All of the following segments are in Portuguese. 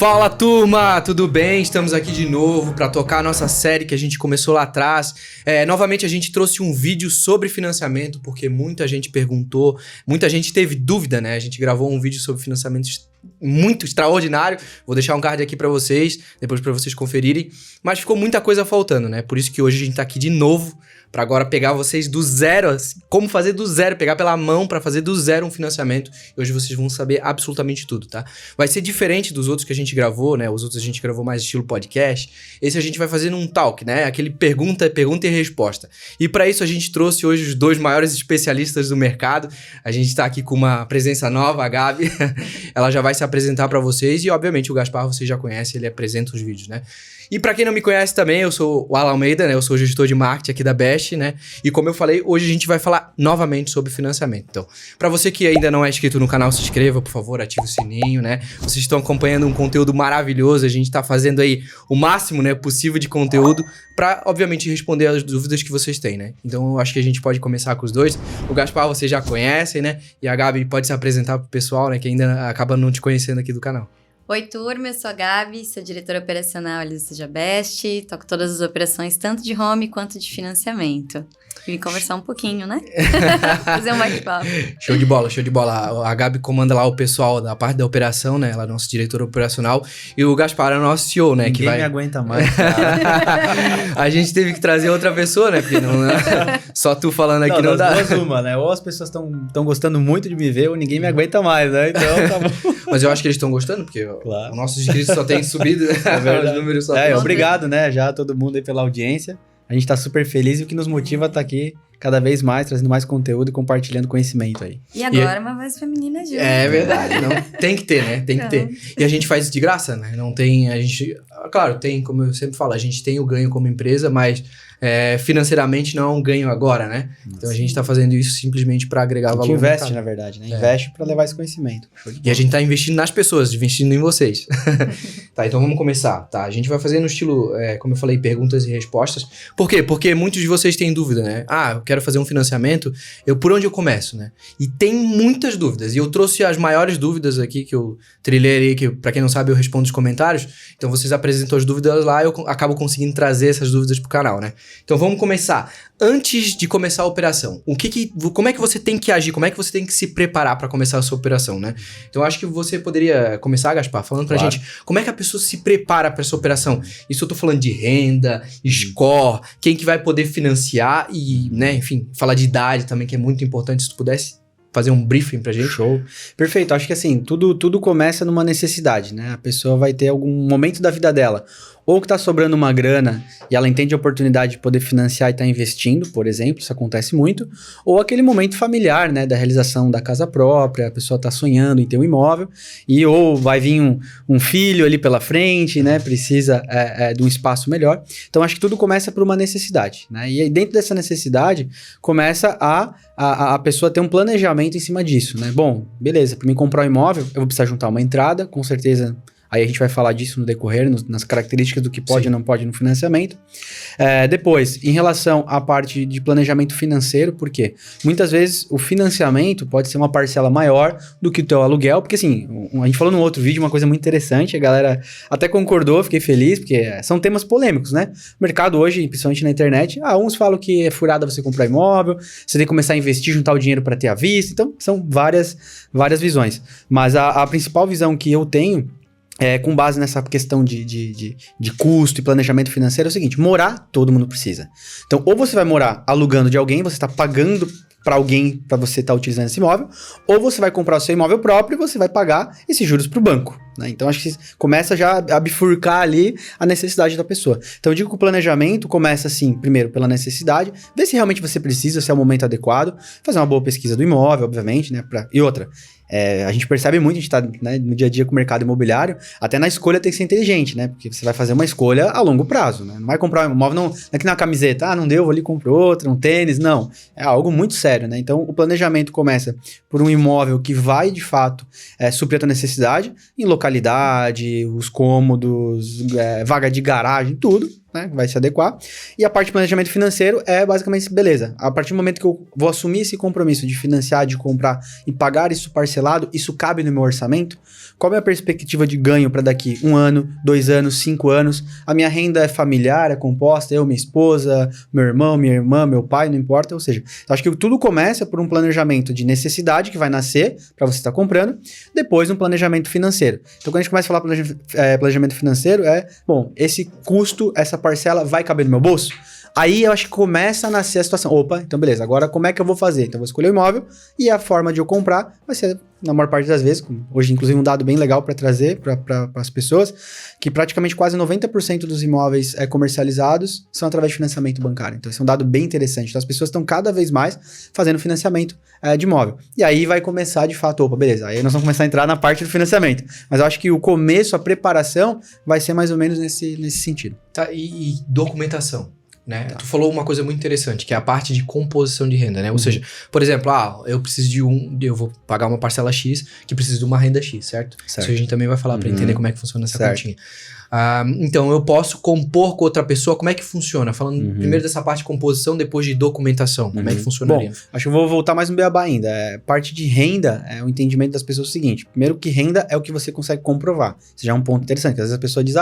Fala, turma, tudo bem? Estamos aqui de novo para tocar a nossa série que a gente começou lá atrás. Novamente a gente trouxe um vídeo sobre financiamento, porque muita gente perguntou, muita gente teve dúvida, né? A gente gravou um vídeo sobre financiamento muito extraordinário. Vou deixar um card aqui para vocês, depois para vocês conferirem. Mas ficou muita coisa faltando, né? Por isso que hoje a gente tá aqui de novo, para agora pegar vocês do zero, assim, como fazer do zero, pegar pela mão para fazer do zero um financiamento. E hoje vocês vão saber absolutamente tudo, tá? Vai ser diferente dos outros que a gente gravou, né? Os outros a gente gravou mais estilo podcast. Esse a gente vai fazer num talk, né? Aquele pergunta e resposta. E para isso a gente trouxe hoje os dois maiores especialistas do mercado. A gente tá aqui com uma presença nova, a Gabi. Ela já vai se apresentar para vocês e, obviamente, o Gaspar vocês já conhecem, ele apresenta os vídeos, né? E para quem não me conhece também, eu sou o Alan Almeida, né? Eu sou gestor de marketing aqui da Best, né? E como eu falei, hoje a gente vai falar novamente sobre financiamento. Então, para você que ainda não é inscrito no canal, se inscreva, por favor, ative o sininho, né? Vocês estão acompanhando um conteúdo maravilhoso, a gente tá fazendo aí o máximo, né, possível de conteúdo para, obviamente, responder as dúvidas que vocês têm, né? Então, eu acho que a gente pode começar com os dois. O Gaspar vocês já conhecem, né? E a Gabi pode se apresentar pro pessoal, né, que ainda acaba não te conhecendo aqui do canal. Oi, turma, eu sou a Gabi, sou diretora operacional ali do Seja Best, toco todas as operações, tanto de home quanto de financiamento. Vim conversar um pouquinho, né? Fazer um bate-papo. Show de bola, show de bola. A Gabi comanda lá o pessoal da parte da operação, né? Ela é nossa diretora operacional. E o Gaspar é o nosso CEO, né? Ninguém me aguenta mais, cara. A gente teve que trazer outra pessoa, né? Porque não, só tu falando aqui não dá. Das duas uma, né? Ou as pessoas estão gostando muito de me ver, ou ninguém me aguenta mais, né? Então tá bom. Mas eu acho que eles estão gostando, porque claro, os nossos inscritos só têm subido. Os números só têm obrigado, né? Já todo mundo aí pela audiência. A gente tá super feliz e o que nos motiva tá aqui cada vez mais, trazendo mais conteúdo e compartilhando conhecimento aí. E agora uma voz feminina junto. É verdade, não, tem que ter, né? Tem que ter. E a gente faz isso de graça, né? Não tem, a gente... Claro, tem, como eu sempre falo, a gente tem o ganho como empresa, mas financeiramente não é um ganho agora, né? Nossa. Então a gente tá fazendo isso simplesmente para agregar valor. A gente investe, na verdade, né? Investe para levar esse conhecimento. E a gente tá investindo nas pessoas, investindo em vocês. Tá, então vamos começar, tá? A gente vai fazer no estilo, como eu falei, perguntas e respostas. Por quê? Porque muitos de vocês têm dúvida, né? Ah, eu quero fazer um financiamento, por onde eu começo, né? E tem muitas dúvidas. E eu trouxe as maiores dúvidas aqui que eu trilhei, que pra quem não sabe eu respondo nos comentários. Então vocês apresentam as dúvidas lá e eu acabo conseguindo trazer essas dúvidas pro canal, né? Então vamos começar. Antes de começar a operação, como é que você tem que agir? Como é que você tem que se preparar para começar a sua operação, né? Então acho que você poderia começar, Gaspar, falando pra gente como é que a pessoa se prepara para essa operação. Isso eu tô falando de renda, score, quem que vai poder financiar e, né, enfim, falar de idade também, que é muito importante, se tu pudesse fazer um briefing pra gente. Show. Perfeito. Acho que assim, tudo começa numa necessidade, né? A pessoa vai ter algum momento da vida dela, ou que tá sobrando uma grana e ela entende a oportunidade de poder financiar e tá investindo, por exemplo, isso acontece muito, ou aquele momento familiar, né, da realização da casa própria, a pessoa tá sonhando em ter um imóvel, e ou vai vir um filho ali pela frente, né, precisa de um espaço melhor. Então, acho que tudo começa por uma necessidade, né, e aí dentro dessa necessidade, começa a pessoa ter um planejamento em cima disso, né. Bom, beleza, para mim comprar um imóvel, eu vou precisar juntar uma entrada, com certeza. Aí a gente vai falar disso no decorrer, nas características do que pode e não pode no financiamento. Depois, em relação à parte de planejamento financeiro, por quê? Muitas vezes o financiamento pode ser uma parcela maior do que o teu aluguel, porque assim, a gente falou no outro vídeo uma coisa muito interessante, a galera até concordou, fiquei feliz, porque são temas polêmicos, né? O mercado hoje, principalmente na internet, uns falam que é furada você comprar imóvel, você tem que começar a investir, juntar o dinheiro para ter à vista, então são várias visões. Mas a principal visão que eu tenho, com base nessa questão de custo e planejamento financeiro, é o seguinte: morar, todo mundo precisa. Então, ou você vai morar alugando de alguém, você está pagando para alguém para você estar utilizando esse imóvel, ou você vai comprar o seu imóvel próprio e você vai pagar esses juros para o banco, né? Então, acho que começa já a bifurcar ali a necessidade da pessoa. Então, eu digo que o planejamento começa assim, primeiro pela necessidade, ver se realmente você precisa, se é o momento adequado, fazer uma boa pesquisa do imóvel, obviamente, né? E outra, a gente percebe muito, a gente tá, né, no dia a dia com o mercado imobiliário, até na escolha tem que ser inteligente, né? Porque você vai fazer uma escolha a longo prazo, né? Não vai comprar um imóvel, não é que nem uma camiseta, não deu, vou ali e compro outra, um tênis, não. É algo muito sério, né? Então, o planejamento começa por um imóvel que vai, de fato, suprir a tua necessidade, em localidade, os cômodos, vaga de garagem, tudo. né, vai se adequar. E a parte de planejamento financeiro é basicamente, beleza, a partir do momento que eu vou assumir esse compromisso de financiar, de comprar e pagar isso parcelado, isso cabe no meu orçamento? Qual é a perspectiva de ganho para daqui 1 ano, 2 anos, 5 anos? A minha renda é familiar, é composta, eu, minha esposa, meu irmão, minha irmã, meu pai, não importa. Ou seja, eu acho que tudo começa por um planejamento de necessidade que vai nascer para você estar comprando, depois um planejamento financeiro. Então, quando a gente começa a falar planejamento financeiro, bom, esse custo, essa parcela vai caber no meu bolso? Aí eu acho que começa a nascer a situação. Opa, então beleza, agora como é que eu vou fazer? Então eu vou escolher o imóvel e a forma de eu comprar vai ser, na maior parte das vezes, hoje inclusive um dado bem legal para trazer para as pessoas, que praticamente quase 90% dos imóveis comercializados são através de financiamento bancário. Então esse é um dado bem interessante. Então as pessoas estão cada vez mais fazendo financiamento de imóvel. E aí vai começar de fato, opa, beleza, aí nós vamos começar a entrar na parte do financiamento. Mas eu acho que o começo, a preparação vai ser mais ou menos nesse sentido. Tá, e documentação? Né? Tá. Tu falou uma coisa muito interessante, que é a parte de composição de renda, né? Ou seja, por exemplo, eu preciso eu vou pagar uma parcela X que precisa de uma renda X, certo? Isso a gente também vai falar para entender como é que funciona essa continha. Então, eu posso compor com outra pessoa, como é que funciona? Falando primeiro dessa parte de composição, depois de documentação, como é que funcionaria? Bom, acho que eu vou voltar mais no beabá ainda. Parte de renda, o entendimento das pessoas é o seguinte, primeiro que renda é o que você consegue comprovar. Isso já é um ponto interessante, porque às vezes a pessoa diz,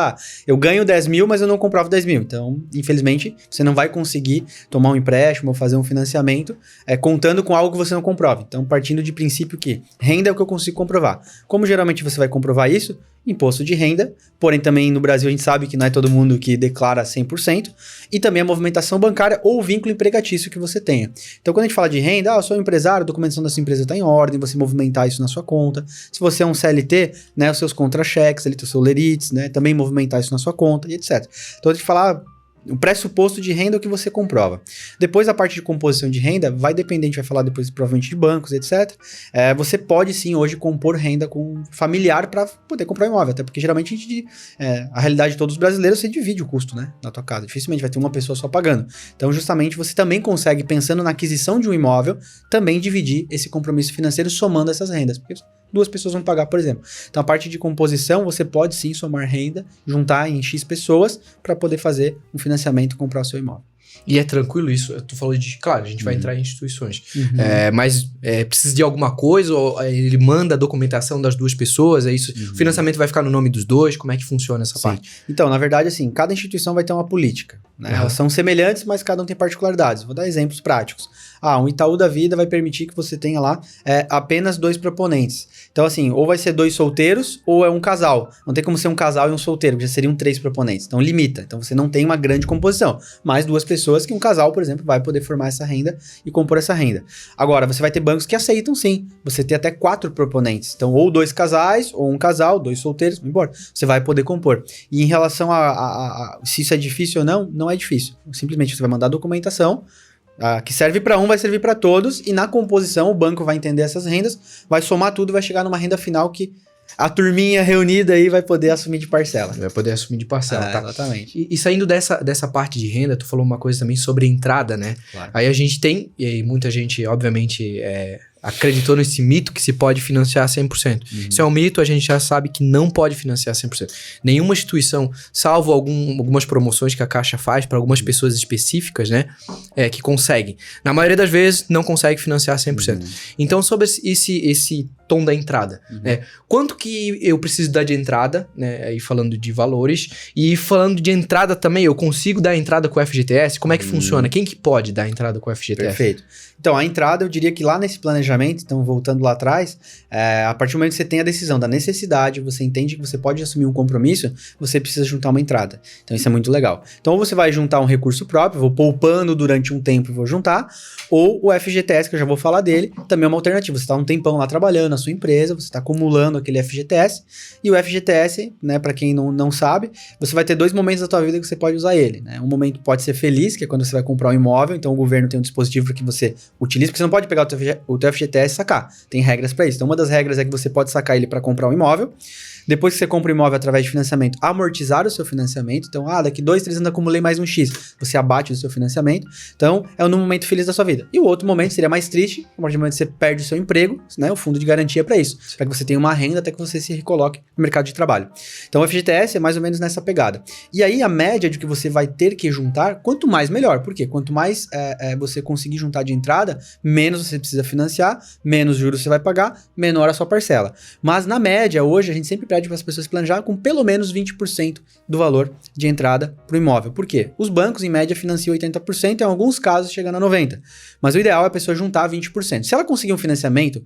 eu ganho 10 mil, mas eu não comprova 10 mil. Então, infelizmente, você não vai conseguir tomar um empréstimo ou fazer um financiamento contando com algo que você não comprova. Então, partindo de princípio que renda é o que eu consigo comprovar. Como geralmente você vai comprovar isso? Imposto de renda, porém também no Brasil a gente sabe que não é todo mundo que declara 100%, e também a movimentação bancária ou o vínculo empregatício que você tenha. Então quando a gente fala de renda, eu sou um empresário, a documentação da sua empresa está em ordem, você movimentar isso na sua conta. Se você é um CLT, né, os seus contra-cheques, o seu lerites, né, também movimentar isso na sua conta e etc. Então a gente fala o pressuposto de renda é o que você comprova. Depois a parte de composição de renda vai depender, a gente vai falar depois provavelmente de bancos, etc. Você pode sim hoje compor renda com familiar para poder comprar um imóvel, até porque geralmente a realidade de todos os brasileiros, você divide o custo, né, na tua casa. Dificilmente vai ter uma pessoa só pagando. Então justamente você também consegue, pensando na aquisição de um imóvel, também dividir esse compromisso financeiro somando essas rendas, porque 2 pessoas vão pagar, por exemplo. Então, a parte de composição, você pode sim somar renda, juntar em X pessoas para poder fazer um financiamento e comprar o seu imóvel. E é tranquilo isso? Tu falou claro, a gente vai entrar em instituições. Mas precisa de alguma coisa? Ou ele manda a documentação das 2 pessoas? É isso? O financiamento vai ficar no nome dos 2? Como é que funciona essa parte? Então, na verdade, assim, cada instituição vai ter uma política, né? Elas são semelhantes, mas cada um tem particularidades. Vou dar exemplos práticos. Um Itaú da Vida vai permitir que você tenha lá apenas 2 proponentes. Então, assim, ou vai ser 2 solteiros ou é um casal. Não tem como ser um casal e um solteiro, que já seriam 3 proponentes. Então, limita. Então, você não tem uma grande composição. Mais 2 pessoas que um casal, por exemplo, vai poder formar essa renda e compor essa renda. Agora, você vai ter bancos que aceitam, sim. Você tem até 4 proponentes. Então, ou 2 casais, ou um casal, 2 solteiros, não importa. Você vai poder compor. E em relação a se isso é difícil ou não, não é difícil. Simplesmente você vai mandar a documentação, que serve para um, vai servir para todos, e na composição o banco vai entender essas rendas, vai somar tudo e vai chegar numa renda final que a turminha reunida aí vai poder assumir de parcela. Vai poder assumir de parcela, tá? Exatamente. E saindo dessa parte de renda, tu falou uma coisa também sobre entrada, né? Claro. Aí a gente tem, e aí muita gente, obviamente, acreditou nesse mito que se pode financiar 100%. Isso é um mito, a gente já sabe que não pode financiar 100%. Nenhuma instituição, salvo algumas promoções que a Caixa faz para algumas pessoas específicas, né, que conseguem. Na maioria das vezes, não consegue financiar 100%. Então, sobre esse tom da entrada, né, quanto que eu preciso dar de entrada, né, aí falando de valores, e falando de entrada também, eu consigo dar entrada com o FGTS? Como é que funciona? Quem que pode dar entrada com o FGTS? Perfeito. Então, a entrada, eu diria que lá nesse planejamento, então voltando lá atrás, a partir do momento que você tem a decisão da necessidade, você entende que você pode assumir um compromisso, você precisa juntar uma entrada. Então, isso é muito legal. Então, ou você vai juntar um recurso próprio, vou poupando durante um tempo e vou juntar, ou o FGTS, que eu já vou falar dele, também é uma alternativa. Você está um tempão lá trabalhando na sua empresa, você está acumulando aquele FGTS, e o FGTS, né, para quem não sabe, você vai ter 2 momentos da tua vida que você pode usar ele, né? Um momento pode ser feliz, que é quando você vai comprar um imóvel, então o governo tem um dispositivo para que você utilize, porque você não pode pegar o teu FGTS e sacar. Tem regras para isso. Então, uma das regras é que você pode sacar ele para comprar um imóvel. Depois que você compra o imóvel através de financiamento, amortizar o seu financiamento. Então, daqui 2, 3 anos acumulei mais um X. Você abate o seu financiamento. Então, é um momento feliz da sua vida. E o outro momento seria mais triste, a partir do momento que você perde o seu emprego, né? O fundo de garantia para isso. Para que você tenha uma renda até que você se recoloque no mercado de trabalho. Então, o FGTS é mais ou menos nessa pegada. E aí, a média de que você vai ter que juntar, quanto mais melhor. Por quê? Quanto mais você conseguir juntar de entrada, menos você precisa financiar, menos juros você vai pagar, menor a sua parcela. Mas na média, hoje, a gente sempre pede para as pessoas planejar com pelo menos 20% do valor de entrada para o imóvel. Por quê? Os bancos, em média, financiam 80%, em alguns casos chegando a 90%. Mas o ideal é a pessoa juntar 20%. Se ela conseguir um financiamento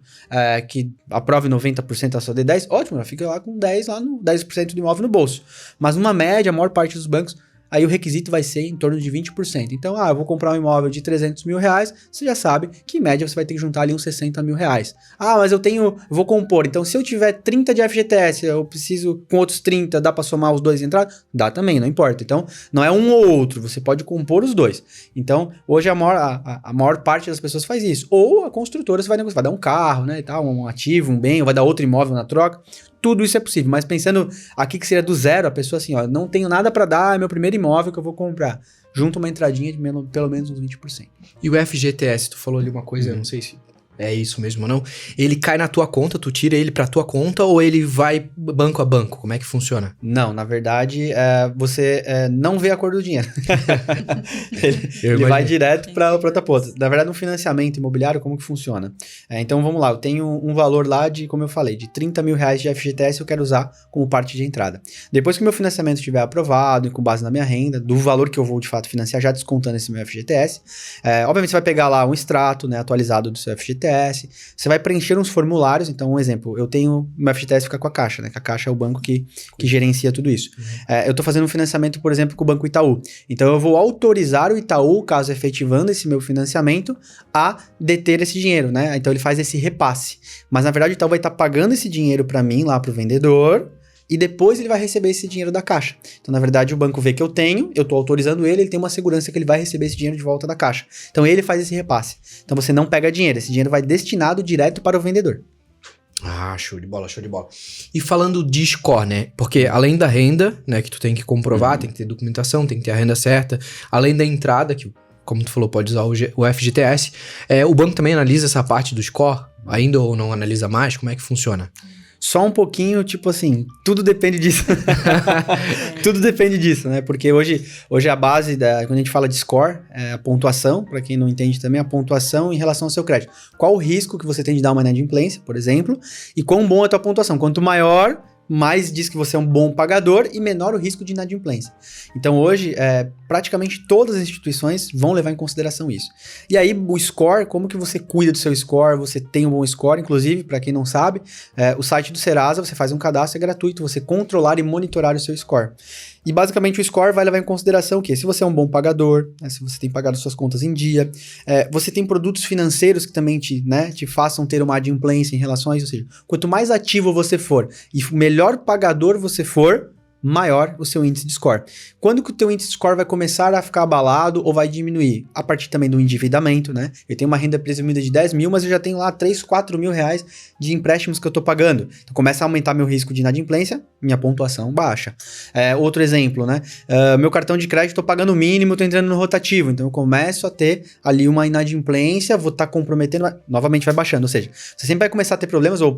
que aprove 90% da sua D10, ótimo, ela fica lá com 10% do imóvel no bolso. Mas numa média, a maior parte dos bancos, aí o requisito vai ser em torno de 20%. Então, eu vou comprar um imóvel de 300 mil reais, você já sabe que em média você vai ter que juntar ali uns 60 mil reais. Mas eu vou compor, então se eu tiver 30 de FGTS, eu preciso com outros 30, dá para somar os dois entradas? Dá também, não importa. Então, não é um ou outro, você pode compor os dois. Então, hoje a maior parte das pessoas faz isso. Ou a construtora você vai negociar, vai dar um carro, né, e tal, um ativo, um bem, ou vai dar outro imóvel na troca. Tudo isso é possível, mas pensando aqui que seria do zero, a pessoa assim, não tenho nada para dar, é meu primeiro imóvel que eu vou comprar. Junta uma entradinha de pelo menos uns 20%. E o FGTS, tu falou ali uma coisa, eu não sei se é isso mesmo ou não. Ele cai na tua conta, tu tira ele pra tua conta ou ele vai banco a banco? Como é que funciona? Não, na verdade, você não vê a cor do dinheiro. ele vai direto para outra ponta. Na verdade, no financiamento imobiliário, como que funciona? Então, vamos lá. Eu tenho um valor lá de, como eu falei, de 30 mil reais de FGTS eu quero usar como parte de entrada. Depois que o meu financiamento estiver aprovado e com base na minha renda, do valor que eu vou, de fato, financiar, já descontando esse meu FGTS, obviamente você vai pegar lá um extrato, né, atualizado do seu FGTS, você vai preencher uns formulários. Então, um exemplo, eu tenho, meu FGTS fica com a Caixa, né, que a Caixa é o banco que gerencia tudo isso. Eu estou fazendo um financiamento, por exemplo, com o Banco Itaú. Então, eu vou autorizar o Itaú, caso efetivando esse meu financiamento, a deter esse dinheiro, né? Então, ele faz esse repasse. Mas, na verdade, o Itaú vai estar pagando esse dinheiro para mim, lá para o vendedor, e depois ele vai receber esse dinheiro da Caixa. Então, na verdade, o banco vê que eu estou autorizando ele tem uma segurança que ele vai receber esse dinheiro de volta da Caixa. Então, ele faz esse repasse. Então, você não pega dinheiro, esse dinheiro vai destinado direto para o vendedor. Show de bola, show de bola. E falando de score, né? Porque além da renda, né, que tu tem que comprovar, tem que ter documentação, tem que ter a renda certa, além da entrada, que, como tu falou, pode usar o FGTS, o banco também analisa essa parte do score, ainda ou não analisa mais? Como é que funciona? Só um pouquinho, tipo assim, tudo depende disso. Tudo depende disso, né? Porque hoje a base, quando a gente fala de score, é a pontuação, para quem não entende também, a pontuação em relação ao seu crédito. Qual o risco que você tem de dar uma inadimplência, por exemplo, e quão bom é a tua pontuação. Quanto maior, mais diz que você é um bom pagador e menor o risco de inadimplência. Então hoje, praticamente todas as instituições vão levar em consideração isso. E aí o score, como que você cuida do seu score, você tem um bom score, inclusive, para quem não sabe, o site do Serasa, você faz um cadastro, é gratuito, você controlar e monitorar o seu score. E basicamente o score vai levar em consideração o quê? Se você é um bom pagador, né, se você tem pagado suas contas em dia, você tem produtos financeiros que também te façam ter uma adimplência em relação a isso. Ou seja, quanto mais ativo você for e melhor pagador você for, maior o seu índice de score. Quando que o teu índice de score vai começar a ficar abalado ou vai diminuir? A partir também do endividamento, né? Eu tenho uma renda presumida de 10 mil, mas eu já tenho lá 3, 4 mil reais de empréstimos que eu tô pagando. Então começa a aumentar meu risco de inadimplência, minha pontuação baixa. Outro exemplo, né? Meu cartão de crédito, tô pagando o mínimo, tô entrando no rotativo. Então eu começo a ter ali uma inadimplência, vou estar comprometendo, novamente vai baixando. Ou seja, você sempre vai começar a ter problemas, ou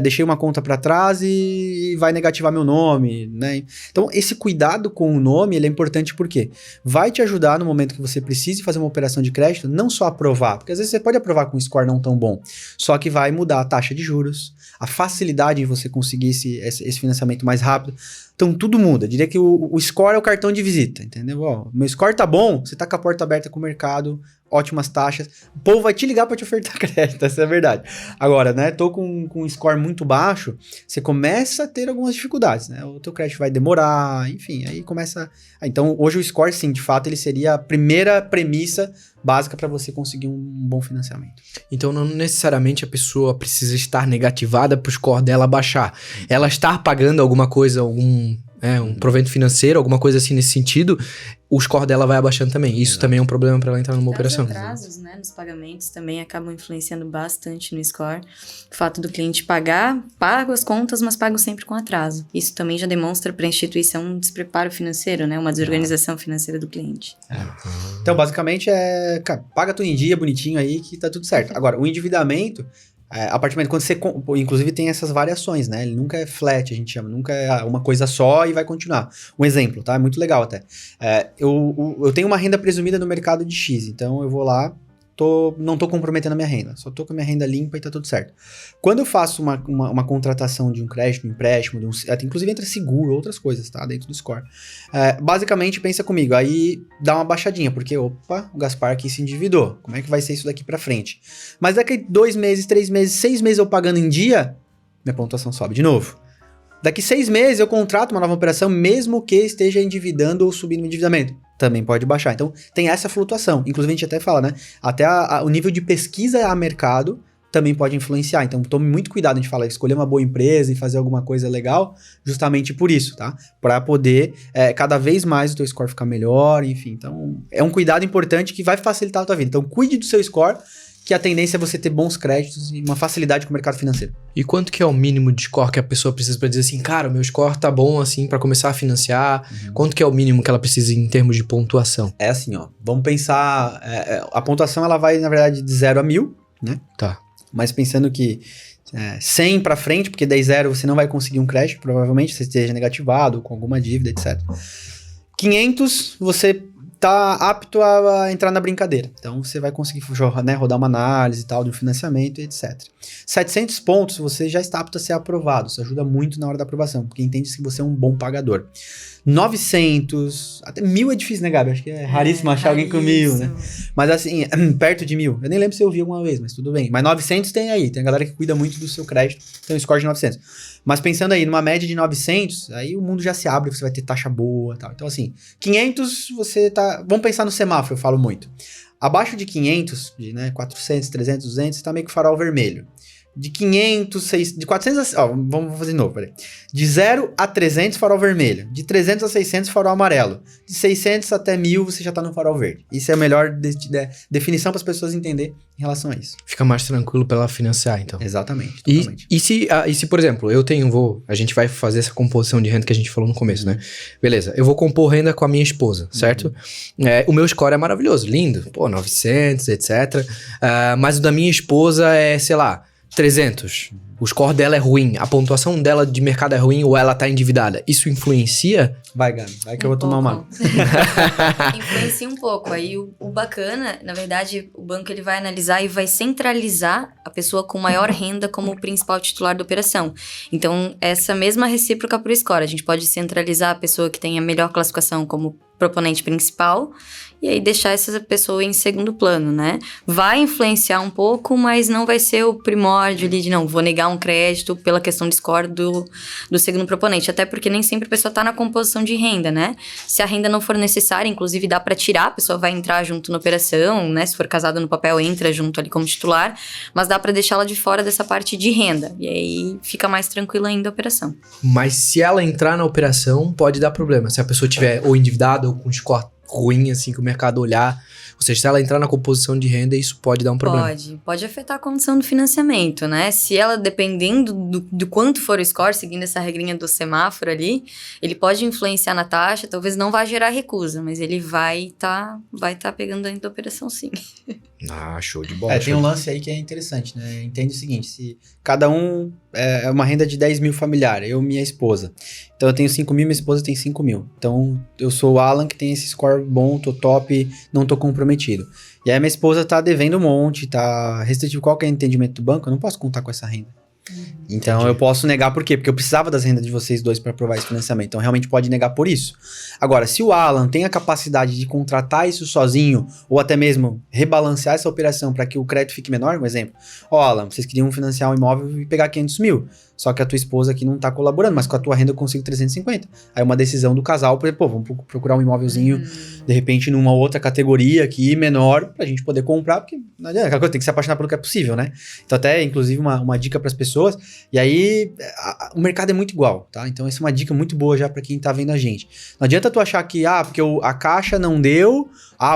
deixei uma conta para trás e vai negativar meu nome, né? Então, esse cuidado com o nome, ele é importante porque vai te ajudar no momento que você precise fazer uma operação de crédito, não só aprovar, porque às vezes você pode aprovar com um score não tão bom, só que vai mudar a taxa de juros, a facilidade em você conseguir esse financiamento mais rápido. Então, tudo muda. Eu diria que o score é o cartão de visita, entendeu? Meu score tá bom, você tá com a porta aberta com o mercado, ótimas taxas, o povo vai te ligar para te ofertar crédito, essa é a verdade. Agora, né, tô com um score muito baixo, você começa a ter algumas dificuldades, né? O teu crédito vai demorar, enfim, aí começa... Então, hoje o score, sim, de fato, ele seria a primeira premissa básica para você conseguir um bom financiamento. Então, não necessariamente a pessoa precisa estar negativada para o score dela baixar. Ela estar pagando alguma coisa, algum um provento financeiro, alguma coisa assim nesse sentido, o score dela vai abaixando também. Isso também é um problema para ela entrar numa operação. Os atrasos, né, nos pagamentos também acabam influenciando bastante no score. O fato do cliente paga as contas, mas paga sempre com atraso. Isso também já demonstra para a instituição um despreparo financeiro, né, uma desorganização financeira do cliente. Então, basicamente, cara, paga tudo em dia, bonitinho aí, que tá tudo certo. Agora, o endividamento, a partir do momento quando você... Inclusive, tem essas variações, né? Ele nunca é flat, a gente chama. Nunca é uma coisa só e vai continuar. Um exemplo, tá? É muito legal até. Eu tenho uma renda presumida no mercado de X, então eu vou lá, não tô comprometendo a minha renda. Só tô com a minha renda limpa e tá tudo certo. Quando eu faço uma contratação de um crédito, um empréstimo, inclusive entra seguro, outras coisas, tá? Dentro do score. Basicamente, pensa comigo, aí dá uma baixadinha, porque, opa, o Gaspar aqui se endividou. Como é que vai ser isso daqui pra frente? Mas daqui 2 meses, 3 meses, 6 meses eu pagando em dia, minha pontuação sobe de novo. Daqui 6 meses eu contrato uma nova operação, mesmo que esteja endividando ou subindo o endividamento. Também pode baixar. Então, tem essa flutuação. Inclusive, a gente até fala, né? Até o nível de pesquisa a mercado também pode influenciar. Então, tome muito cuidado, a gente fala, escolher uma boa empresa e fazer alguma coisa legal, justamente por isso, tá? Para poder, cada vez mais o teu score ficar melhor, enfim. Então, é um cuidado importante que vai facilitar a tua vida. Então, cuide do seu score, que a tendência é você ter bons créditos e uma facilidade com o mercado financeiro. E quanto que é o mínimo de score que a pessoa precisa para dizer assim, cara, o meu score tá bom assim para começar a financiar? Quanto que é o mínimo que ela precisa em termos de pontuação? É assim, ó, vamos pensar, a pontuação ela vai, na verdade, de 0 a 1000, né? Tá. Mas pensando que 100 para frente, porque daí 0 você não vai conseguir um crédito, provavelmente você esteja negativado com alguma dívida, etc. 500 você tá apto a entrar na brincadeira. Então, você vai conseguir rodar uma análise e tal, de um financiamento e etc. 700 pontos, você já está apto a ser aprovado. Isso ajuda muito na hora da aprovação, porque entende que você é um bom pagador. 900, até 1000 é difícil, né, Gabi? Acho que é raríssimo achar alguém com 1000, né? Mas assim, perto de 1000. Eu nem lembro se eu vi alguma vez, mas tudo bem. Mas 900 tem aí. Tem a galera que cuida muito do seu crédito, tem um score de 900. Mas pensando aí, numa média de 900, aí o mundo já se abre, você vai ter taxa boa e tal. Então assim, 500 você tá... Vamos pensar no semáforo, eu falo muito. Abaixo de 500, de 400, 300, 200, você tá meio que farol vermelho. De 500, 600, de 400 a... vamos fazer de novo, peraí. De 0 a 300, farol vermelho. De 300 a 600, farol amarelo. De 600 até 1000, você já tá no farol verde. Isso é a melhor definição para as pessoas entenderem em relação a isso. Fica mais tranquilo para ela financiar, então. Exatamente. E se, por exemplo, a gente vai fazer essa composição de renda que a gente falou no começo, né? Beleza, eu vou compor renda com a minha esposa, certo? O meu score é maravilhoso, lindo. Pô, 900, etc. Mas o da minha esposa é, sei lá, 300. O score dela é ruim, a pontuação dela de mercado é ruim ou ela tá endividada. Isso influencia? Vai, Gabi, vai que eu vou tomar uma. Influencia um pouco. Aí o bacana, na verdade, o banco ele vai analisar e vai centralizar a pessoa com maior renda como o principal titular da operação. Então, essa mesma recíproca pro score. A gente pode centralizar a pessoa que tem a melhor classificação como proponente principal e aí deixar essa pessoa em segundo plano, né? Vai influenciar um pouco, mas não vai ser o primórdio ali de não, vou negar um crédito pela questão de score do segundo proponente. Até porque nem sempre a pessoa tá na composição de renda, né? Se a renda não for necessária, inclusive dá para tirar, a pessoa vai entrar junto na operação, né? Se for casada no papel, entra junto ali como titular, mas dá para deixá-la de fora dessa parte de renda. E aí fica mais tranquila ainda a operação. Mas se ela entrar na operação, pode dar problema. Se a pessoa tiver ou endividada ou com score ruim, assim, que o mercado olhar. Ou seja, se ela entrar na composição de renda, isso pode dar um problema. Pode afetar a condição do financiamento, né? Se ela, dependendo do quanto for o score, seguindo essa regrinha do semáforo ali, ele pode influenciar na taxa, talvez não vá gerar recusa, mas ele vai tá pegando dentro da operação sim. Ah, show de bola. Tem um lance aí que é interessante, né? Entende o seguinte, se cada um é uma renda de 10 mil familiar, eu e minha esposa. Então eu tenho 5 mil, minha esposa tem 5 mil. Então eu sou o Alan que tem esse score bom, tô top, não tô comprometido. E aí minha esposa tá devendo um monte, tá restritivo. Qual que é o entendimento do banco? Eu não posso contar com essa renda. Então entendi. Eu posso negar por quê? Porque eu precisava das rendas de vocês dois para aprovar esse financiamento. Então realmente pode negar por isso. Agora, se o Alan tem a capacidade de contratar isso sozinho ou até mesmo rebalancear essa operação para que o crédito fique menor, um exemplo. Alan, vocês queriam financiar um imóvel e pegar 500 mil. só que a tua esposa aqui não tá colaborando, mas com a tua renda eu consigo 350. Aí uma decisão do casal, por exemplo, vamos procurar um imóvelzinho, de repente, numa outra categoria aqui, menor, pra gente poder comprar, porque não adianta, aquela coisa, tem que se apaixonar pelo que é possível, né? Então até, inclusive, uma dica pras pessoas, e aí o mercado é muito igual, tá? Então essa é uma dica muito boa já pra quem tá vendo a gente. Não adianta tu achar que, porque a Caixa não deu,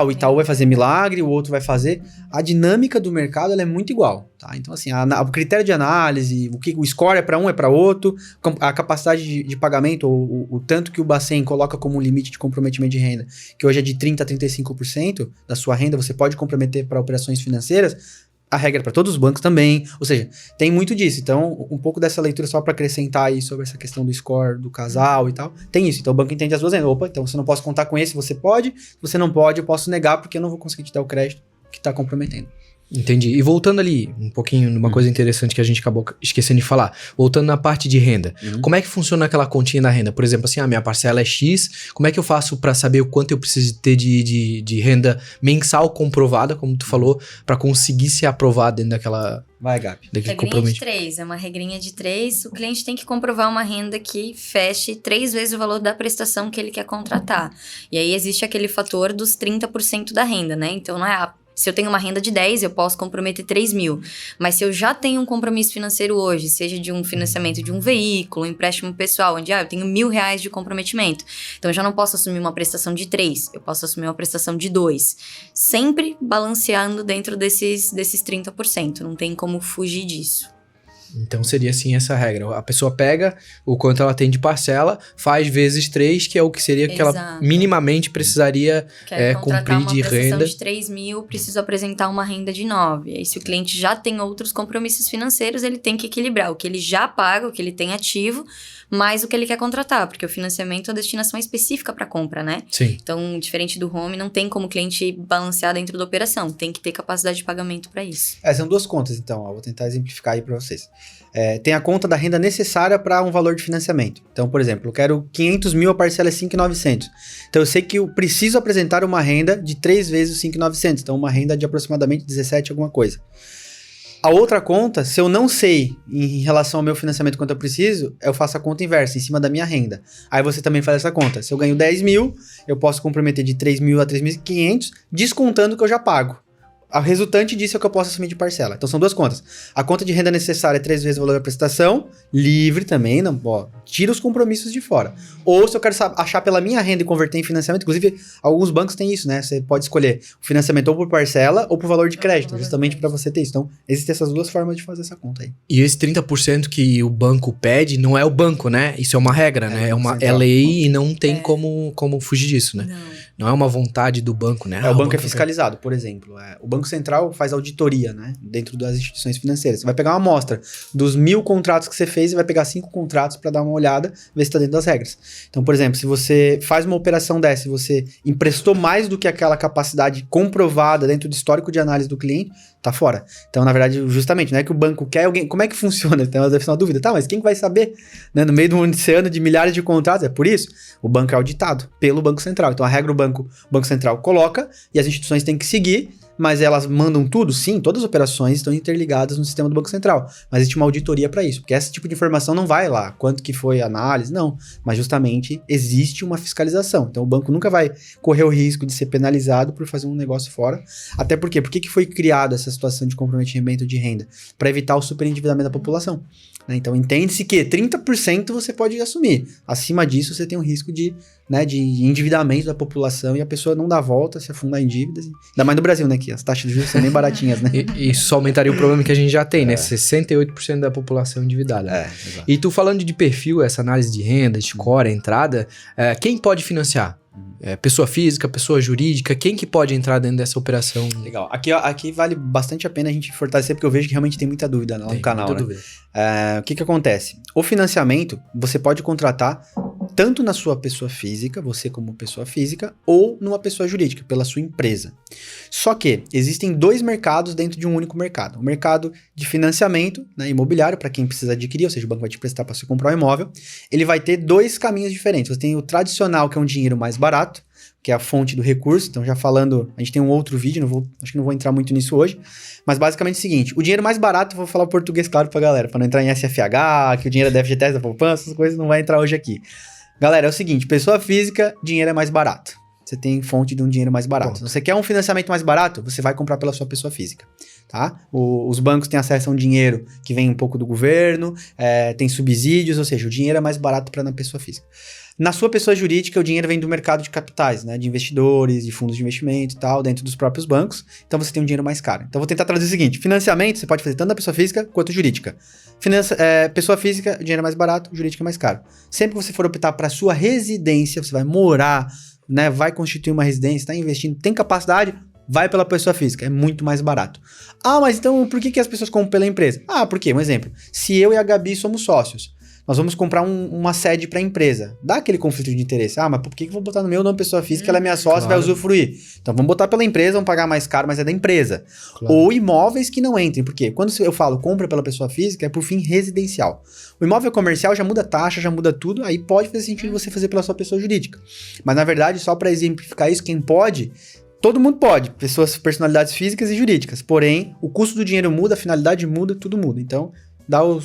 o Itaú vai fazer milagre, o outro vai fazer. A dinâmica do mercado, ela é muito igual, tá? Então assim, o critério de análise, o score é para um, é para outro, a capacidade de pagamento, o tanto que o Bacen coloca como um limite de comprometimento de renda, que hoje é de 30% a 35% da sua renda, você pode comprometer para operações financeiras, a regra é para todos os bancos também, ou seja, tem muito disso. Então, um pouco dessa leitura só para acrescentar aí sobre essa questão do score do casal e tal, tem isso. Então, o banco entende as duas rendas. Opa, então você não posso contar com esse, você pode, se você não pode, eu posso negar porque eu não vou conseguir te dar o crédito que está comprometendo. Entendi. E voltando ali, um pouquinho numa coisa interessante que a gente acabou esquecendo de falar. Voltando na parte de renda. Como é que funciona aquela continha da renda? Por exemplo, assim, minha parcela é X. Como é que eu faço para saber o quanto eu preciso ter de renda mensal comprovada, como tu falou, para conseguir ser aprovado dentro daquela... Vai, Gabi. Regrinha de 3. É uma regrinha de 3. O cliente tem que comprovar uma renda que feche 3 vezes o valor da prestação que ele quer contratar. E aí existe aquele fator dos 30% da renda, né? Então, não é... Se eu tenho uma renda de 10, eu posso comprometer 3 mil. Mas se eu já tenho um compromisso financeiro hoje, seja de um financiamento de um veículo, um empréstimo pessoal, onde eu tenho R$1.000 de comprometimento. Então, eu já não posso assumir uma prestação de 3, eu posso assumir uma prestação de 2. Sempre balanceando dentro desses 30%. Não tem como fugir disso. Então seria assim essa regra. A pessoa pega o quanto ela tem de parcela, faz vezes 3, que é o que seria que ela minimamente precisaria cumprir de renda. Quero contratar uma prestação de 3 mil, preciso apresentar uma renda de 9. E aí, se o cliente já tem outros compromissos financeiros, ele tem que equilibrar o que ele já paga, o que ele tem ativo, mais o que ele quer contratar, porque o financiamento é a destinação específica para compra, né? Sim. Então, diferente do home, não tem como o cliente balancear dentro da operação, tem que ter capacidade de pagamento para isso. São duas contas, então, vou tentar exemplificar aí para vocês. Tem a conta da renda necessária para um valor de financiamento. Então, por exemplo, eu quero 500 mil, a parcela é 5.900. Então, eu sei que eu preciso apresentar uma renda de 3 vezes os 5.900. Então, uma renda de aproximadamente 17 alguma coisa. A outra conta, se eu não sei em relação ao meu financiamento quanto eu preciso, eu faço a conta inversa, em cima da minha renda. Aí você também faz essa conta. Se eu ganho 10 mil, eu posso comprometer de 3 mil a 3.500, descontando o que eu já pago. A resultante disso é o que eu posso assumir de parcela. Então são duas contas. A conta de renda necessária é 3 vezes o valor da prestação, livre também, não, tira os compromissos de fora. Ou se eu quero achar pela minha renda e converter em financiamento, inclusive alguns bancos têm isso, né? Você pode escolher o financiamento ou por parcela ou por valor de crédito, justamente para você ter isso. Então existem essas duas formas de fazer essa conta aí. E esse 30% que o banco pede não é o banco, né? Isso é uma regra, né? É lei e não tem como fugir disso, né? Não é uma vontade do banco, né? O banco é fiscalizado, por exemplo. O Banco Central faz auditoria, né? Dentro das instituições financeiras. Você vai pegar uma amostra dos 1.000 contratos que você fez e vai pegar 5 contratos para dar uma olhada, ver se está dentro das regras. Então, por exemplo, se você faz uma operação dessa e você emprestou mais do que aquela capacidade comprovada dentro do histórico de análise do cliente, tá fora. Então, na verdade, justamente, não é que o banco quer alguém... Como é que funciona? Então, deve ser uma dúvida. Tá, mas quem vai saber? Né? No meio de um oceano de milhares de contratos, é por isso. O banco é auditado pelo Banco Central. Então, a regra o Banco Central coloca e as instituições têm que seguir, mas elas mandam tudo? Sim, todas as operações estão interligadas no sistema do Banco Central. Mas existe uma auditoria para isso, porque esse tipo de informação não vai lá, quanto que foi a análise, não. Mas justamente existe uma fiscalização. Então o banco nunca vai correr o risco de ser penalizado por fazer um negócio fora. Até porque, por que foi criada essa situação de comprometimento de renda? Para evitar o superendividamento da população. Então entende-se que 30% você pode assumir. Acima disso você tem um risco de endividamento da população e a pessoa não dá volta, se afundar em dívidas. Ainda mais no Brasil, né? Que as taxas de juros são bem baratinhas, né? E isso aumentaria o problema que a gente já tem, né? 68% da população endividada. Exato. E tu falando de perfil, essa análise de renda, score, entrada, quem pode financiar? Pessoa física, pessoa jurídica, quem que pode entrar dentro dessa operação? Legal. Aqui vale bastante a pena a gente fortalecer, porque eu vejo que realmente tem muita dúvida lá no canal, né? O que acontece? O financiamento, você pode contratar tanto na sua pessoa física, você como pessoa física, ou numa pessoa jurídica, pela sua empresa. Só que existem 2 mercados dentro de um único mercado. O mercado de financiamento, né, imobiliário, para quem precisa adquirir, ou seja, o banco vai te prestar para você comprar um imóvel. Ele vai ter 2 caminhos diferentes. Você tem o tradicional, que é um dinheiro mais barato, que é a fonte do recurso. Então, já falando, a gente tem um outro vídeo, acho que não vou entrar muito nisso hoje, mas basicamente é o seguinte, o dinheiro mais barato, vou falar português claro pra galera, pra não entrar em SFH, que o dinheiro é da FGTS, da poupança, essas coisas não vai entrar hoje aqui. Galera, é o seguinte, pessoa física, dinheiro é mais barato. Você tem fonte de um dinheiro mais barato. Se você quer um financiamento mais barato, você vai comprar pela sua pessoa física, tá? Os bancos têm acesso a um dinheiro que vem um pouco do governo, tem subsídios, ou seja, o dinheiro é mais barato para na pessoa física. Na sua pessoa jurídica, o dinheiro vem do mercado de capitais, né? De investidores, de fundos de investimento e tal, dentro dos próprios bancos. Então, você tem um dinheiro mais caro. Então, vou tentar traduzir o seguinte. Financiamento, você pode fazer tanto na pessoa física quanto jurídica. Pessoa física, o dinheiro é mais barato, jurídica é mais caro. Sempre que você for optar para sua residência, você vai morar, né? Vai constituir uma residência, está investindo, tem capacidade, vai pela pessoa física, é muito mais barato. Ah, mas então por que as pessoas compram pela empresa? Ah, por quê? Um exemplo. Se eu e a Gabi somos sócios, nós vamos comprar uma sede para a empresa. Dá aquele conflito de interesse. Ah, mas por que eu vou botar no meu nome pessoa física? Ela é minha sócia, claro. Vai usufruir. Então vamos botar pela empresa, vamos pagar mais caro, mas é da empresa. Claro. Ou imóveis que não entrem. Por quê? Quando eu falo compra pela pessoa física, é por fim residencial. O imóvel comercial já muda taxa, já muda tudo, aí pode fazer sentido você fazer pela sua pessoa jurídica. Mas na verdade, só para exemplificar isso, quem pode... Todo mundo pode, personalidades físicas e jurídicas. Porém, o custo do dinheiro muda, a finalidade muda, tudo muda. Então,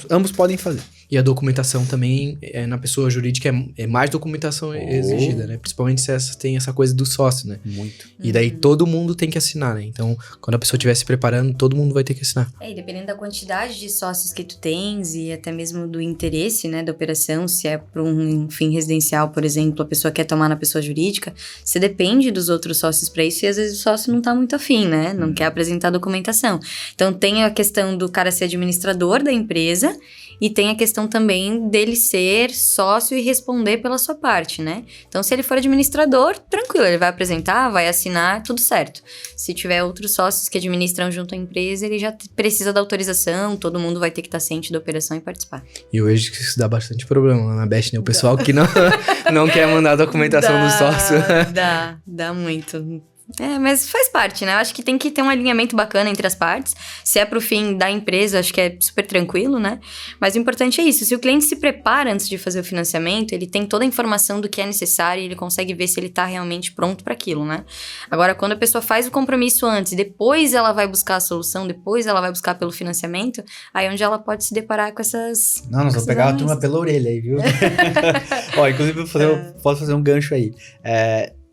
ambos podem fazer. E a documentação também, na pessoa jurídica, é mais documentação exigida, né? Principalmente se tem essa coisa do sócio, né? Muito. E daí todo mundo tem que assinar, né? Então, quando a pessoa estiver se preparando, todo mundo vai ter que assinar. E dependendo da quantidade de sócios que tu tens e até mesmo do interesse, né, da operação, se é para um fim residencial, por exemplo, a pessoa quer tomar na pessoa jurídica, você depende dos outros sócios para isso e às vezes o sócio não tá muito afim, né? Não quer apresentar documentação. Então, tem a questão do cara ser administrador da empresa e tem a questão também dele ser sócio e responder pela sua parte, né? Então, se ele for administrador, tranquilo, ele vai apresentar, vai assinar, tudo certo. Se tiver outros sócios que administram junto à empresa, ele já precisa da autorização, todo mundo vai ter que estar ciente da operação e participar. E eu vejo que isso dá bastante problema lá na Best, né? O pessoal que não quer mandar a documentação do sócio. Dá muito. Mas faz parte, né? Eu acho que tem que ter um alinhamento bacana entre as partes. Se é pro fim da empresa, acho que é super tranquilo, né? Mas o importante é isso. Se o cliente se prepara antes de fazer o financiamento, ele tem toda a informação do que é necessário e ele consegue ver se ele tá realmente pronto para aquilo, né? Agora, quando a pessoa faz o compromisso antes e depois ela vai buscar a solução, depois ela vai buscar pelo financiamento, aí é onde ela pode se deparar com essas... Não, nós vamos pegar a turma pela orelha aí, viu? Ó, inclusive, posso fazer um gancho aí.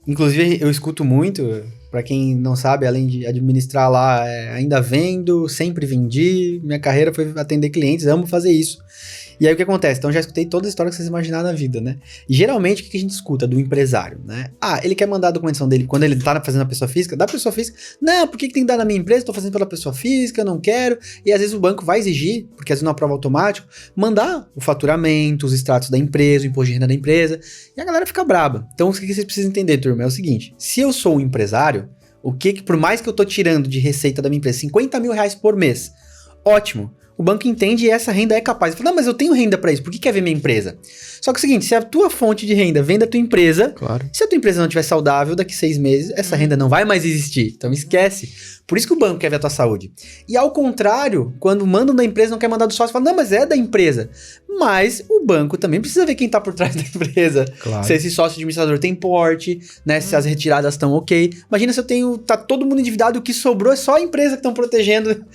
Inclusive, eu escuto muito, para quem não sabe, além de administrar lá, ainda vendo, sempre vendi, minha carreira foi atender clientes, amo fazer isso. E aí o que acontece? Então já escutei toda a história que vocês imaginaram na vida, né? E geralmente o que a gente escuta do empresário, né? Ah, ele quer mandar a documentação dele quando ele tá fazendo a pessoa física, da pessoa física. Não, por que tem que dar na minha empresa? Tô fazendo pela pessoa física, não quero. E às vezes o banco vai exigir, porque às vezes não aprova automático, mandar o faturamento, os extratos da empresa, o imposto de renda da empresa. E a galera fica braba. Então o que vocês precisam entender, turma, é o seguinte. Se eu sou um empresário, por mais que eu tô tirando de receita da minha empresa 50 mil reais por mês, ótimo. O banco entende e essa renda é capaz. Ele fala, não, mas eu tenho renda para isso, por que quer ver minha empresa? Só que é o seguinte, se a tua fonte de renda vem da tua empresa, claro. Se a tua empresa não estiver saudável, daqui 6 meses, essa renda não vai mais existir. Então esquece. Por isso que o banco quer ver a tua saúde. E ao contrário, quando mandam da empresa, não quer mandar do sócio, fala, não, mas é da empresa. Mas o banco também precisa ver quem tá por trás da empresa. Claro. Se esse sócio administrador tem porte, né? Se as retiradas estão ok. Imagina se tá todo mundo endividado, o que sobrou é só a empresa que estão protegendo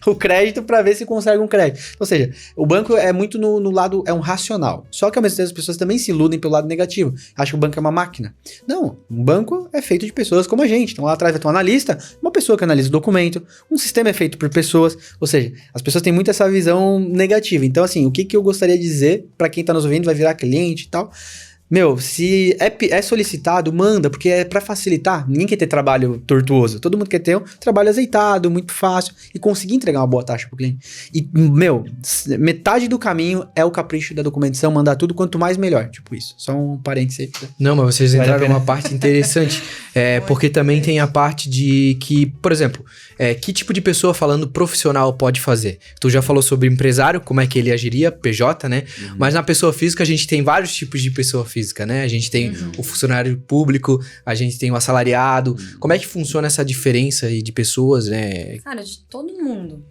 o crédito para ver se consegue um crédito. Ou seja, o banco é muito no lado, é um racional. Só que ao mesmo tempo as pessoas também se iludem pelo lado negativo. Acham que o banco é uma máquina. Não, um banco é feito de pessoas como a gente. Então lá atrás vai ter um analista, uma pessoa que analisa o documento, um sistema é feito por pessoas, ou seja, as pessoas têm muito essa visão negativa. Então assim, o que eu gostaria de dizer para quem tá nos ouvindo, vai virar cliente e tal, meu, se é solicitado, manda, porque é pra facilitar. Ninguém quer ter trabalho tortuoso. Todo mundo quer ter um trabalho azeitado, muito fácil e conseguir entregar uma boa taxa pro cliente. E, meu, metade do caminho é o capricho da documentação, mandar tudo, quanto mais melhor. Tipo isso. Só um parênteses aí. Não, mas vocês entraram numa parte interessante. Porque também tem a parte de que, por exemplo, que tipo de pessoa falando profissional pode fazer? Tu já falou sobre empresário, como é que ele agiria, PJ, né? Mas na pessoa física a gente tem vários tipos de pessoa física. física, né? A gente tem o funcionário público, a gente tem o assalariado. Como é que funciona essa diferença aí de pessoas, né? Cara, de todo mundo,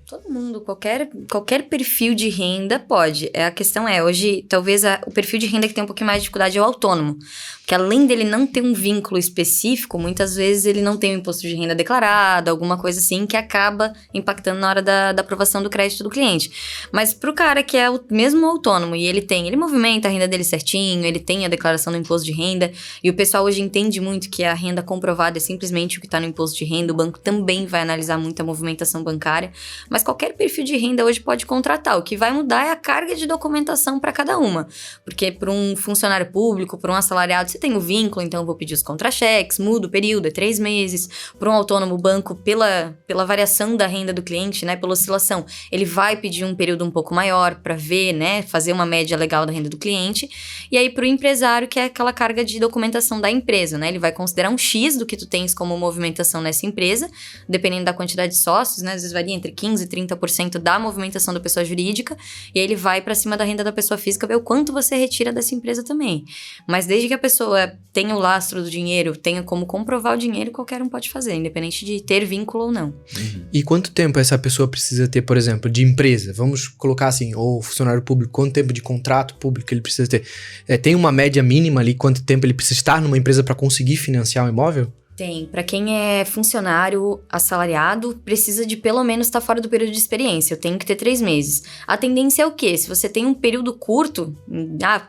qualquer perfil de renda pode. A questão é, hoje, talvez o perfil de renda que tem um pouquinho mais de dificuldade é o autônomo. Porque além dele não ter um vínculo específico, muitas vezes ele não tem o imposto de renda declarado, alguma coisa assim, que acaba impactando na hora da aprovação do crédito do cliente. Mas pro cara que é o mesmo autônomo e ele movimenta a renda dele certinho, ele tem a declaração do imposto de renda, e o pessoal hoje entende muito que a renda comprovada é simplesmente o que está no imposto de renda, o banco também vai analisar muito a movimentação bancária, mas qualquer perfil de renda hoje pode contratar. O que vai mudar é a carga de documentação para cada uma, porque para um funcionário público, para um assalariado, você tem o vínculo, então eu vou pedir os contra-cheques, muda o período, é 3 meses. Para um autônomo, o banco, pela variação da renda do cliente, né, pela oscilação, ele vai pedir um período um pouco maior para ver, né, fazer uma média legal da renda do cliente. E aí, para o empresário, que é aquela carga de documentação da empresa, né, ele vai considerar um X do que tu tens como movimentação nessa empresa, dependendo da quantidade de sócios, né, às vezes varia entre 15% e 30% da movimentação da pessoa jurídica, e aí ele vai para cima da renda da pessoa física ver o quanto você retira dessa empresa também. Mas desde que a pessoa tenha o lastro do dinheiro, tenha como comprovar o dinheiro, qualquer um pode fazer, independente de ter vínculo ou não. E quanto tempo essa pessoa precisa ter, por exemplo, de empresa? Vamos colocar assim, ou funcionário público, quanto tempo de contrato público ele precisa ter? Tem uma média mínima ali, quanto tempo ele precisa estar numa empresa para conseguir financiar um imóvel? Tem. Para quem é funcionário assalariado, precisa de pelo menos estar fora do período de experiência. Eu tenho que ter 3 meses. A tendência é o quê? Se você tem um período curto,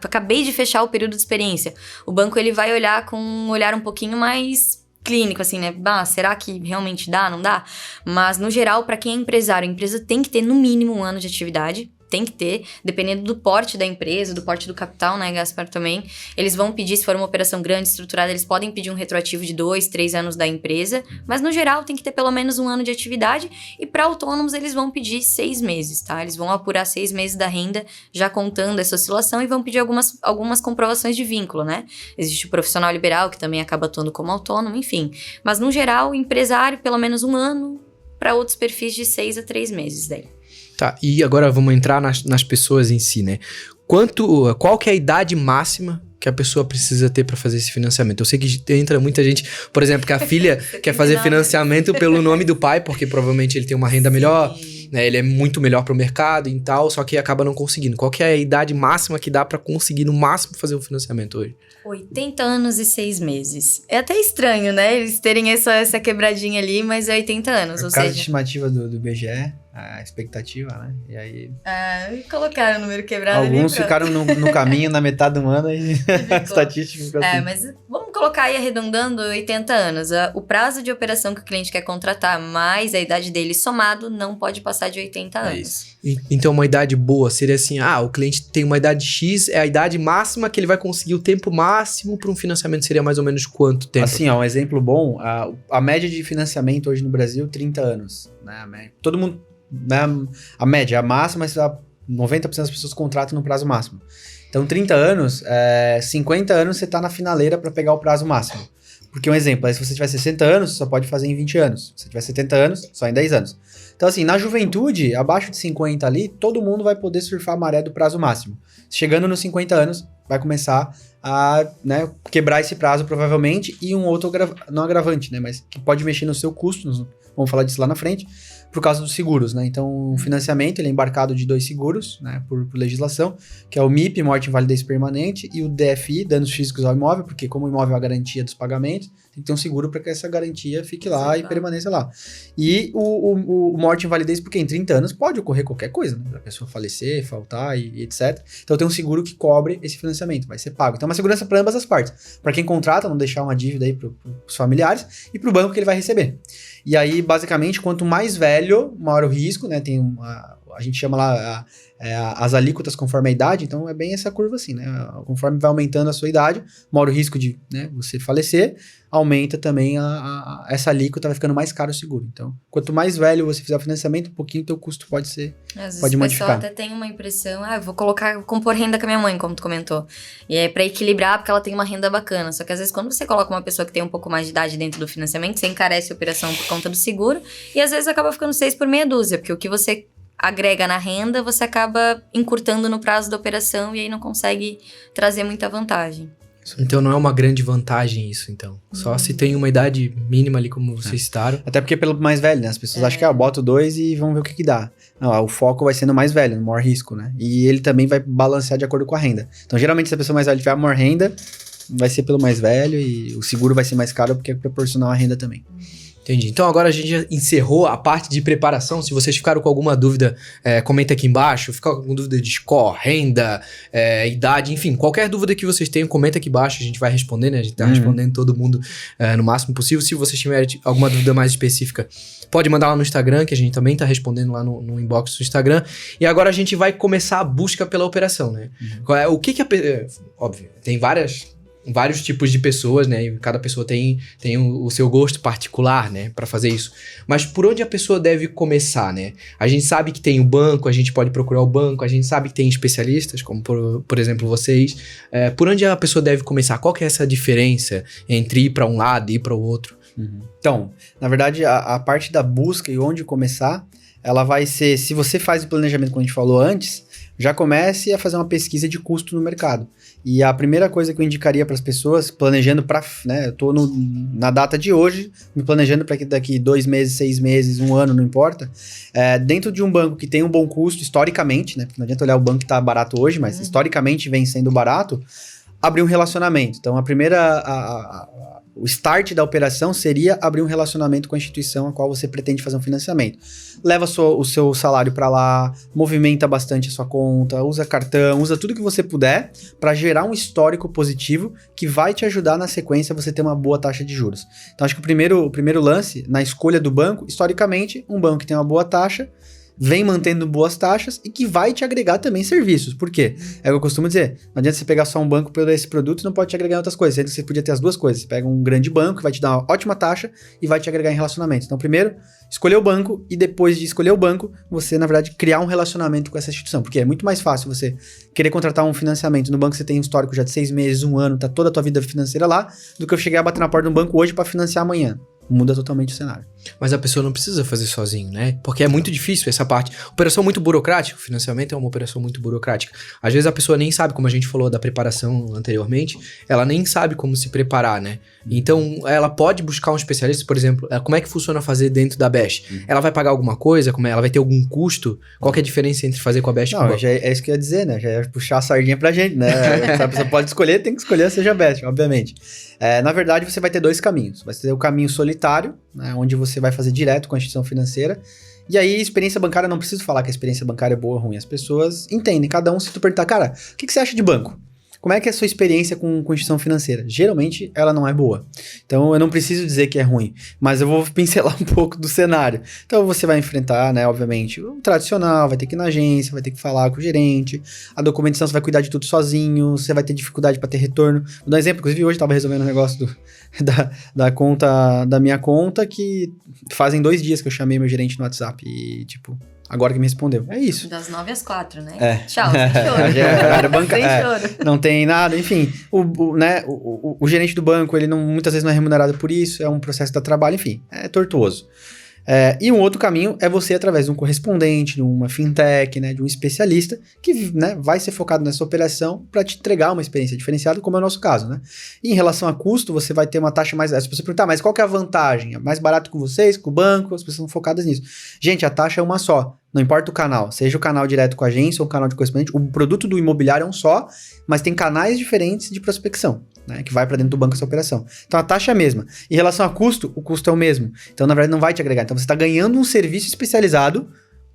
acabei de fechar o período de experiência, o banco ele vai olhar com um olhar um pouquinho mais clínico, assim, né? Será que realmente dá? Não dá? Mas, no geral, para quem é empresário, a empresa tem que ter no mínimo 1 ano de atividade. Tem que ter, dependendo do porte da empresa, do porte do capital, né, Gaspar, também. Eles vão pedir, se for uma operação grande, estruturada, eles podem pedir um retroativo de 2, 3 anos da empresa, mas no geral tem que ter pelo menos 1 ano de atividade, e para autônomos eles vão pedir 6 meses, tá? Eles vão apurar 6 meses da renda, já contando essa oscilação, e vão pedir algumas comprovações de vínculo, né? Existe o profissional liberal, que também acaba atuando como autônomo, enfim. Mas no geral, o empresário, pelo menos 1 ano, para outros perfis de 6 a 3 meses daí. Tá, e agora vamos entrar nas pessoas em si, né? Qual que é a idade máxima que a pessoa precisa ter para fazer esse financiamento? Eu sei que entra muita gente, por exemplo, que a filha quer fazer financiamento pelo nome do pai, porque provavelmente ele tem uma renda melhor, né? Ele é muito melhor pro mercado e tal, só que acaba não conseguindo. Qual que é a idade máxima que dá para conseguir no máximo fazer um financiamento hoje? 80 anos e 6 meses. É até estranho, né? Eles terem essa quebradinha ali, mas é 80 anos, ou caso seja... de estimativa do IBGE, a expectativa, né? E aí... colocaram o número quebrado ali. Alguns ficaram no caminho na metade do ano e a estatística ficou assim. Mas vamos colocar aí arredondando 80 anos. O prazo de operação que o cliente quer contratar mais a idade dele somado não pode passar de 80 anos. É isso. Então uma idade boa seria assim, o cliente tem uma idade X, é a idade máxima que ele vai conseguir, o tempo máximo para um financiamento seria mais ou menos quanto tempo? Assim, um exemplo bom, a média de financiamento hoje no Brasil, 30 anos, né? Todo mundo, né? A média, a máxima, 90% das pessoas contratam no prazo máximo. Então 30 anos, 50 anos você tá na finaleira para pegar o prazo máximo. Porque um exemplo, se você tiver 60 anos, só pode fazer em 20 anos. Se você tiver 70 anos, só em 10 anos. Então assim, na juventude, abaixo de 50 ali, todo mundo vai poder surfar a maré do prazo máximo. Chegando nos 50 anos, vai começar a, né, quebrar esse prazo provavelmente, e um outro, não agravante, né, mas que pode mexer no seu custo, vamos falar disso lá na frente, por causa dos seguros, né? Então, o financiamento, ele é embarcado de 2 seguros, né, por legislação, que é o MIP, morte, invalidez permanente, e o DFI, danos físicos ao imóvel, porque como o imóvel é a garantia dos pagamentos, tem que ter um seguro para que essa garantia fique lá e permaneça lá. E o morte e invalidez, porque em 30 anos pode ocorrer qualquer coisa, né? A pessoa falecer, faltar e etc. Então, tem um seguro que cobre esse financiamento, vai ser pago. Então, é uma segurança para ambas as partes. Para quem contrata, não deixar uma dívida aí para os familiares, e para o banco que ele vai receber. E aí, basicamente, quanto mais velho, maior o risco, né? Tem a gente chama lá as alíquotas conforme a idade, então é bem essa curva assim, né? Conforme vai aumentando a sua idade, maior o risco de, né, você falecer, aumenta também essa alíquota, vai ficando mais caro o seguro. Então, quanto mais velho você fizer o financiamento, um pouquinho o teu custo pode modificar. O pessoal até tem uma impressão, vou compor renda com a minha mãe, como tu comentou. E é pra equilibrar, porque ela tem uma renda bacana. Só que às vezes quando você coloca uma pessoa que tem um pouco mais de idade dentro do financiamento, você encarece a operação por conta do seguro, e às vezes acaba ficando 6 por meia dúzia, porque o que você agrega na renda, você acaba encurtando no prazo da operação e aí não consegue trazer muita vantagem. Então não é uma grande vantagem isso, então. Só se tem uma idade mínima ali, como vocês citaram. Até porque pelo mais velho, né? As pessoas acham que, bota o 2 e vamos ver o que dá. Não, o foco vai ser no mais velho, no maior risco, né? E ele também vai balancear de acordo com a renda. Então, geralmente, se a pessoa mais velha tiver a maior renda, vai ser pelo mais velho e o seguro vai ser mais caro porque é proporcional à renda também. Entendi. Então agora a gente já encerrou a parte de preparação. Se vocês ficaram com alguma dúvida, comenta aqui embaixo. Ficar com dúvida de score, renda, idade, enfim, qualquer dúvida que vocês tenham, comenta aqui embaixo. A gente vai responder, né? A gente tá respondendo todo mundo no máximo possível. Se vocês tiverem alguma dúvida mais específica, pode mandar lá no Instagram, que a gente também tá respondendo lá no inbox do Instagram. E agora a gente vai começar a busca pela operação, né? O que óbvio, tem vários tipos de pessoas, né? E cada pessoa tem o seu gosto particular, né? Pra fazer isso. Mas por onde a pessoa deve começar, né? A gente sabe que tem o banco, a gente pode procurar o banco, a gente sabe que tem especialistas, como por exemplo vocês. Por onde a pessoa deve começar? Qual que é essa diferença entre ir pra um lado e ir para o outro? Então, na verdade, a parte da busca e onde começar, ela vai ser, se você faz o planejamento como a gente falou antes, já comece a fazer uma pesquisa de custo no mercado. E a primeira coisa que eu indicaria para as pessoas, planejando eu tô na data de hoje, me planejando para que daqui 2 meses, 6 meses, 1 ano, não importa, dentro de um banco que tem um bom custo, historicamente, né? Porque não adianta olhar o banco que tá barato hoje, mas historicamente vem sendo barato, abrir um relacionamento. Então, o start da operação seria abrir um relacionamento com a instituição a qual você pretende fazer um financiamento. Leva o seu salário para lá, movimenta bastante a sua conta, usa cartão, usa tudo que você puder para gerar um histórico positivo que vai te ajudar na sequência a você ter uma boa taxa de juros. Então, acho que o primeiro lance na escolha do banco, historicamente, um banco que tem uma boa taxa, vem mantendo boas taxas e que vai te agregar também serviços. Por quê? É o que eu costumo dizer. Não adianta você pegar só um banco por esse produto e não pode te agregar em outras coisas. Você podia ter as duas coisas. Você pega um grande banco que vai te dar uma ótima taxa e vai te agregar em relacionamentos. Então, primeiro, escolher o banco e depois de escolher o banco, você, na verdade, criar um relacionamento com essa instituição. Porque é muito mais fácil você querer contratar um financiamento no banco que você tem um histórico já de 6 meses, 1 ano, tá toda a tua vida financeira lá, do que eu chegar a bater na porta de um banco hoje para financiar amanhã. Muda totalmente o cenário. Mas a pessoa não precisa fazer sozinho, né? Porque é muito difícil essa parte. Operação muito burocrática, o financiamento é uma operação muito burocrática. Às vezes a pessoa nem sabe, como a gente falou da preparação anteriormente, ela nem sabe como se preparar, né? Então, ela pode buscar um especialista, por exemplo, como é que funciona fazer dentro da Best? Ela vai pagar alguma coisa? Ela vai ter algum custo? Qual que é a diferença entre fazer com a Best e com a Best? É isso que eu ia dizer, né? Já ia puxar a sardinha pra gente, né? Se a pessoa pode escolher, tem que escolher seja a Best, obviamente. Na verdade, você vai ter 2 caminhos. Vai ter o caminho solitário, né, onde você vai fazer direto com a instituição financeira. E aí, experiência bancária, não preciso falar que a experiência bancária é boa ou ruim. As pessoas entendem. Cada um, se tu perguntar, cara, o que você acha de banco? Como é que é a sua experiência com instituição financeira? Geralmente, ela não é boa. Então, eu não preciso dizer que é ruim, mas eu vou pincelar um pouco do cenário. Então, você vai enfrentar, né, obviamente, o tradicional, vai ter que ir na agência, vai ter que falar com o gerente, a documentação você vai cuidar de tudo sozinho, você vai ter dificuldade para ter retorno. Vou dar um exemplo, inclusive hoje eu estava resolvendo um negócio da minha conta, que fazem 2 dias que eu chamei meu gerente no WhatsApp e, tipo... Agora que me respondeu. É isso. Das 9 às 4, né? Tchau, sem choro. Não tem nada, enfim. O gerente do banco, ele muitas vezes não é remunerado por isso, é um processo de trabalho, enfim, é tortuoso. E um outro caminho é você, através de um correspondente, de uma fintech, né, de um especialista, que, né, vai ser focado nessa operação para te entregar uma experiência diferenciada, como é o nosso caso, né? E em relação a custo, você vai ter uma taxa mais... Se você perguntar, mas qual que é a vantagem? É mais barato com vocês, com o banco? As pessoas estão focadas nisso. Gente, a taxa é uma só. Não importa o canal, seja o canal direto com a agência ou o canal de correspondente, o produto do imobiliário é um só, mas tem canais diferentes de prospecção, né, que vai para dentro do banco essa operação. Então a taxa é a mesma. Em relação a custo, o custo é o mesmo. Então, na verdade, não vai te agregar. Então você está ganhando um serviço especializado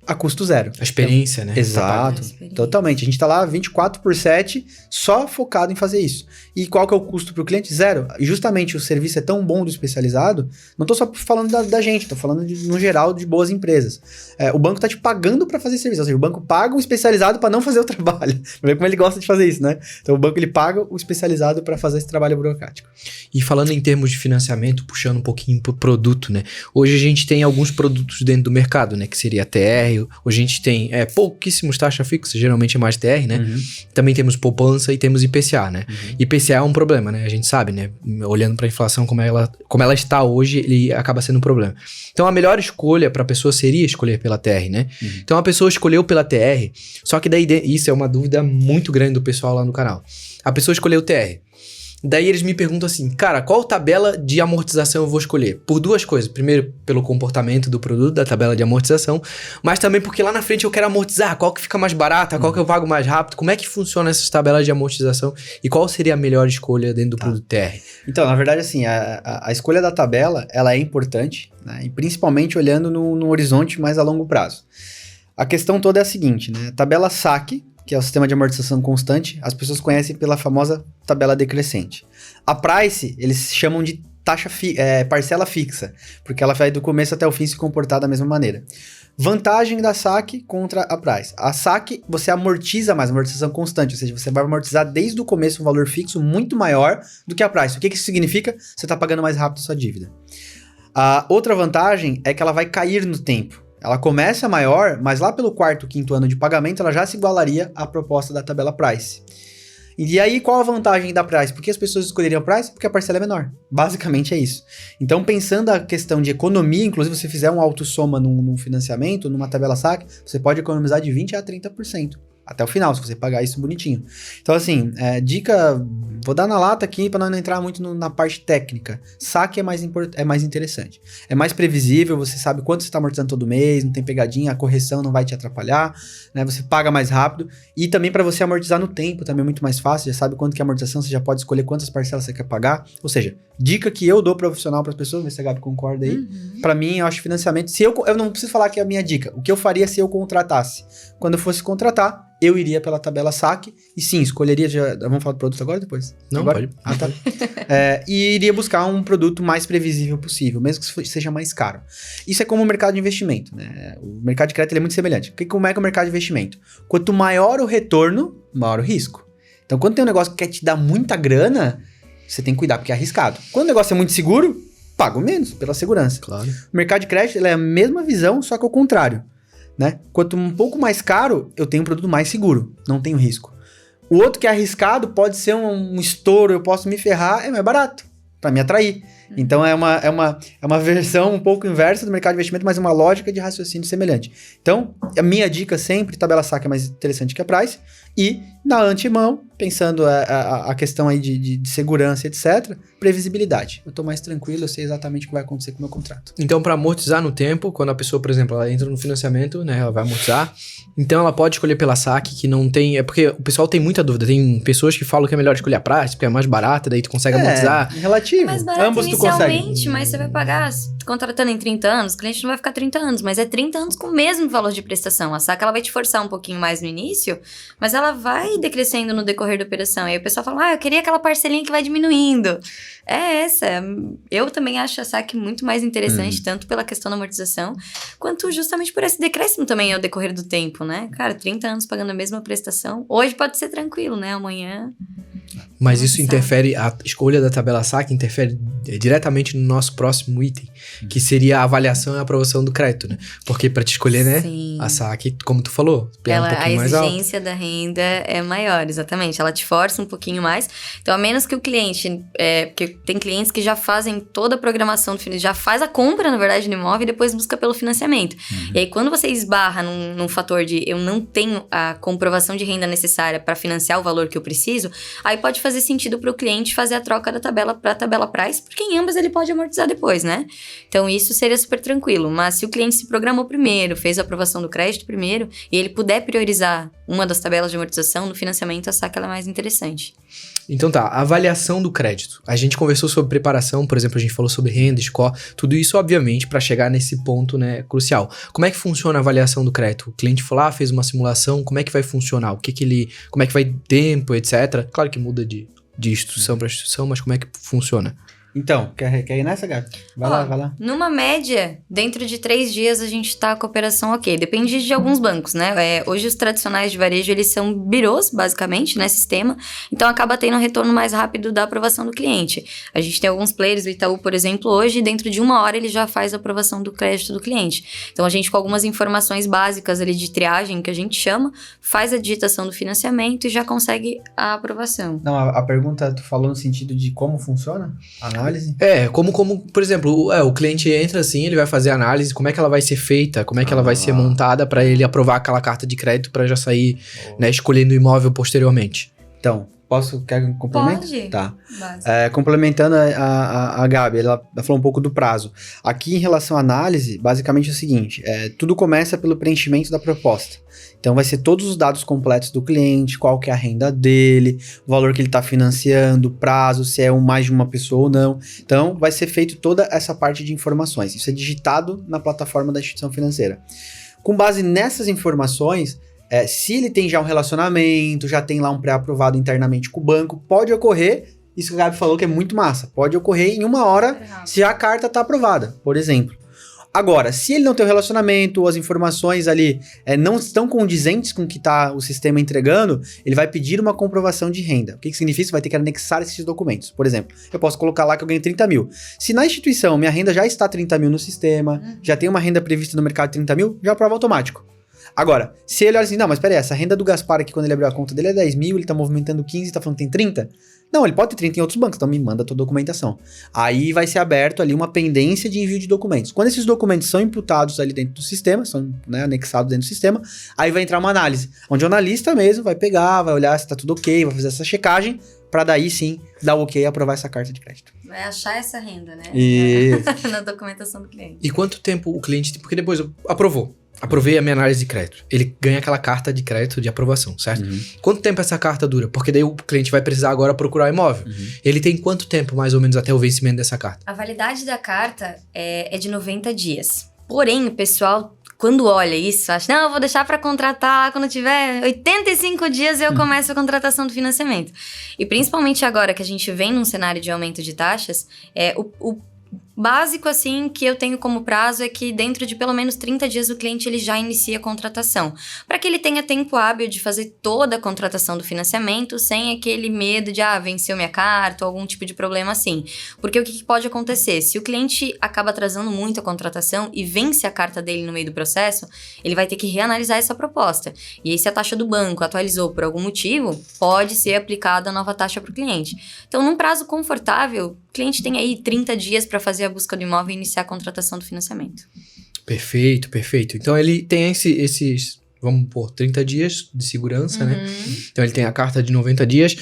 a custo zero. A experiência, então, né? Exato, totalmente. A gente tá lá 24/7 só focado em fazer isso. E qual que é o custo pro cliente? Zero. E justamente o serviço é tão bom do especializado, não tô só falando da gente, tô falando no geral de boas empresas. O banco tá te pagando para fazer serviço, ou seja, o banco paga o especializado para não fazer o trabalho. Vê como ele gosta de fazer isso, né? Então o banco ele paga o especializado para fazer esse trabalho burocrático. E falando em termos de financiamento, puxando um pouquinho pro produto, né? Hoje a gente tem alguns produtos dentro do mercado, né? Que seria a TR. Hoje a gente tem pouquíssimos taxa fixa, geralmente é mais TR, né? Uhum. Também temos poupança e temos IPCA, né? Uhum. IPCA é um problema, né? A gente sabe, né? Olhando para a inflação como ela está hoje, ele acaba sendo um problema. Então a melhor escolha para a pessoa seria escolher pela TR, né? Uhum. Então a pessoa escolheu pela TR, só que daí isso é uma dúvida muito grande do pessoal lá no canal. A pessoa escolheu TR. Daí eles me perguntam assim, cara, qual tabela de amortização eu vou escolher? Por duas coisas. Primeiro, pelo comportamento do produto, da tabela de amortização, mas também porque lá na frente eu quero amortizar, qual que fica mais barata, qual que eu pago mais rápido, como é que funciona essas tabelas de amortização e qual seria a melhor escolha dentro do produto TR? Então, na verdade, assim, a escolha da tabela, ela é importante, né? E principalmente olhando no horizonte mais a longo prazo. A questão toda é a seguinte, né? Tabela SAC, que é o sistema de amortização constante, as pessoas conhecem pela famosa tabela decrescente. A Price, eles chamam de parcela fixa, porque ela vai do começo até o fim se comportar da mesma maneira. Vantagem da SAC contra a Price. A SAC, você amortiza mais, amortização constante, ou seja, você vai amortizar desde o começo um valor fixo muito maior do que a Price. O que isso significa? Você está pagando mais rápido a sua dívida. A outra vantagem é que ela vai cair no tempo. Ela começa maior, mas lá pelo 4º, 5º ano de pagamento, ela já se igualaria à proposta da tabela Price. E aí, qual a vantagem da Price? Por que as pessoas escolheriam a Price? Porque a parcela é menor. Basicamente é isso. Então, pensando a questão de economia, inclusive se você fizer um autossoma num financiamento, numa tabela SAC, você pode economizar de 20% a 30%. Até o final, se você pagar isso bonitinho. Então, assim, dica... Vou dar na lata aqui para não entrar muito na parte técnica. SAC é mais interessante. É mais previsível, você sabe quanto você está amortizando todo mês, não tem pegadinha, a correção não vai te atrapalhar, né? Você paga mais rápido. E também para você amortizar no tempo, também é muito mais fácil. Já sabe quanto que é a amortização, você já pode escolher quantas parcelas você quer pagar. Ou seja, dica que eu dou profissional para as pessoas, vê se a Gabi concorda aí. Para mim, eu acho financiamento... Eu não preciso falar que é a minha dica. O que eu faria se eu contratasse? Quando eu fosse contratar, eu iria pela tabela SAC e sim, escolheria... Vamos falar do produto agora ou depois? Não, agora? pode. Ah, tá. E iria buscar um produto mais previsível possível, mesmo que seja mais caro. Isso é como o mercado de investimento, né? O mercado de crédito ele é muito semelhante. Como é que é o mercado de investimento? Quanto maior o retorno, maior o risco. Então, quando tem um negócio que quer te dar muita grana, você tem que cuidar, porque é arriscado. Quando o negócio é muito seguro, pago menos pela segurança. Claro. O mercado de crédito ele é a mesma visão, só que ao contrário. Né? Quanto um pouco mais caro, eu tenho um produto mais seguro, não tenho risco. O outro que é arriscado pode ser um estouro, eu posso me ferrar, é mais barato, para me atrair. Então é uma versão um pouco inversa do mercado de investimento, mas uma lógica de raciocínio semelhante. Então, a minha dica sempre, tabela SAC é mais interessante que a Price, e na antemão, pensando a questão aí de segurança, etc., previsibilidade. Eu tô mais tranquilo, eu sei exatamente o que vai acontecer com o meu contrato. Então, para amortizar no tempo, quando a pessoa, por exemplo, ela entra no financiamento, né, ela vai amortizar, então ela pode escolher pela SAC, que não tem... É porque o pessoal tem muita dúvida, tem pessoas que falam que é melhor escolher a Price, porque é mais barata, daí tu consegue amortizar. Relativo. Mais barato Ambos tu inicialmente, consegue. mas você vai pagar, contratando em 30 anos, o cliente não vai ficar 30 anos, mas é 30 anos com o mesmo valor de prestação. A SAC, ela vai te forçar um pouquinho mais no início, mas ela vai decrescendo no decorrer da operação. E aí o pessoal fala, eu queria aquela parcelinha que vai diminuindo. É essa. Eu também acho a SAC muito mais interessante, tanto pela questão da amortização, quanto justamente por esse decréscimo também ao decorrer do tempo, né? Cara, 30 anos pagando a mesma prestação. Hoje pode ser tranquilo, né? Amanhã... Mas isso interfere, a escolha da tabela SAC interfere diretamente no nosso próximo item, que seria a avaliação e a aprovação do crédito, né? Porque para te escolher, né, Sim. a SAC, como tu falou, é um pouquinho mais alto. A exigência da renda é maior, exatamente. Ela te força um pouquinho mais. Então, a menos que o cliente... porque tem clientes que já fazem toda a programação do financiamento, já faz a compra, na verdade, do imóvel e depois busca pelo financiamento. E aí, quando você esbarra num fator de eu não tenho a comprovação de renda necessária para financiar o valor que eu preciso, aí pode fazer sentido para o cliente fazer a troca da tabela para a tabela Price, porque em ambas ele pode amortizar depois, né? Então, isso seria super tranquilo. Mas se o cliente se programou primeiro, fez a aprovação do crédito primeiro, e ele puder priorizar uma das tabelas de amortização, no financiamento, a SAC ela é mais interessante. Então tá, avaliação do crédito. A gente conversou sobre preparação, por exemplo, a gente falou sobre renda, score, tudo isso, obviamente, para chegar nesse ponto, né, crucial. Como é que funciona a avaliação do crédito? O cliente foi lá, fez uma simulação, como é que vai funcionar? Como é que vai tempo, etc. Claro que muda de instituição para instituição, mas como é que funciona? Então, quer ir nessa, Gabi? Vai lá. Numa média, dentro de 3 dias a gente tá com a operação ok. Depende de alguns bancos, né? Hoje os tradicionais de varejo, eles são birôs, basicamente, né? Sistema. Então, acaba tendo um retorno mais rápido da aprovação do cliente. A gente tem alguns players, o Itaú, por exemplo, hoje, dentro de 1 hora, ele já faz a aprovação do crédito do cliente. Então, a gente, com algumas informações básicas ali de triagem, que a gente chama, faz a digitação do financiamento e já consegue a aprovação. Não, a pergunta tu falou no sentido de como funciona a análise? Como, por exemplo, o cliente entra assim, ele vai fazer a análise, como é que ela vai ser feita, como é que ela vai ser montada para ele aprovar aquela carta de crédito para já sair, né, escolhendo o imóvel posteriormente. Então, Quer que eu complemente? Pode. Tá. Básico. Complementando a Gabi, ela falou um pouco do prazo. Aqui, em relação à análise, basicamente é o seguinte, tudo começa pelo preenchimento da proposta. Então, vai ser todos os dados completos do cliente, qual que é a renda dele, o valor que ele está financiando, prazo, se é mais de uma pessoa ou não. Então, vai ser feito toda essa parte de informações. Isso é digitado na plataforma da instituição financeira. Com base nessas informações, se ele tem já um relacionamento, já tem lá um pré-aprovado internamente com o banco, pode ocorrer, isso que a Gabi falou que é muito massa, pode ocorrer em 1 hora se a carta está aprovada, por exemplo. Agora, se ele não tem um relacionamento, ou as informações ali não estão condizentes com o que está o sistema entregando, ele vai pedir uma comprovação de renda. O que significa? Você vai ter que anexar esses documentos. Por exemplo, eu posso colocar lá que eu ganho 30 mil. Se na instituição minha renda já está 30 mil no sistema, já tem uma renda prevista no mercado de 30 mil, já aprova automático. Agora, se ele olha assim, não, mas peraí, essa renda do Gaspar aqui, quando ele abriu a conta dele é 10 mil, ele tá movimentando 15, tá falando que tem 30? Não, ele pode ter 30 em outros bancos, então me manda a tua documentação. Aí vai ser aberto ali uma pendência de envio de documentos. Quando esses documentos são imputados ali dentro do sistema, são anexados dentro do sistema, aí vai entrar uma análise, onde o analista mesmo vai pegar, vai olhar se tá tudo ok, vai fazer essa checagem, pra daí sim dar o ok e aprovar essa carta de crédito. Vai achar essa renda, né? Isso. Na documentação do cliente. E quanto tempo o cliente... Porque depois aprovei a minha análise de crédito. Ele ganha aquela carta de crédito de aprovação, certo? Quanto tempo essa carta dura? Porque daí o cliente vai precisar agora procurar imóvel. Ele tem quanto tempo, mais ou menos, até o vencimento dessa carta? A validade da carta é de 90 dias. Porém, o pessoal, quando olha isso, acha, não, eu vou deixar para contratar quando tiver 85 dias eu começo a contratação do financiamento. E principalmente agora que a gente vem num cenário de aumento de taxas, o básico, assim, que eu tenho como prazo é que dentro de pelo menos 30 dias o cliente ele já inicia a contratação. Para que ele tenha tempo hábil de fazer toda a contratação do financiamento sem aquele medo de, venceu minha carta ou algum tipo de problema assim. Porque o que pode acontecer? Se o cliente acaba atrasando muito a contratação e vence a carta dele no meio do processo, ele vai ter que reanalisar essa proposta. E aí, se a taxa do banco atualizou por algum motivo, pode ser aplicada a nova taxa para o cliente. Então, num prazo confortável, o cliente tem aí 30 dias para fazer a busca do imóvel e iniciar a contratação do financiamento. Perfeito, perfeito. Então ele tem esses, vamos pôr, 30 dias de segurança, né? Então ele tem a carta de 90 dias.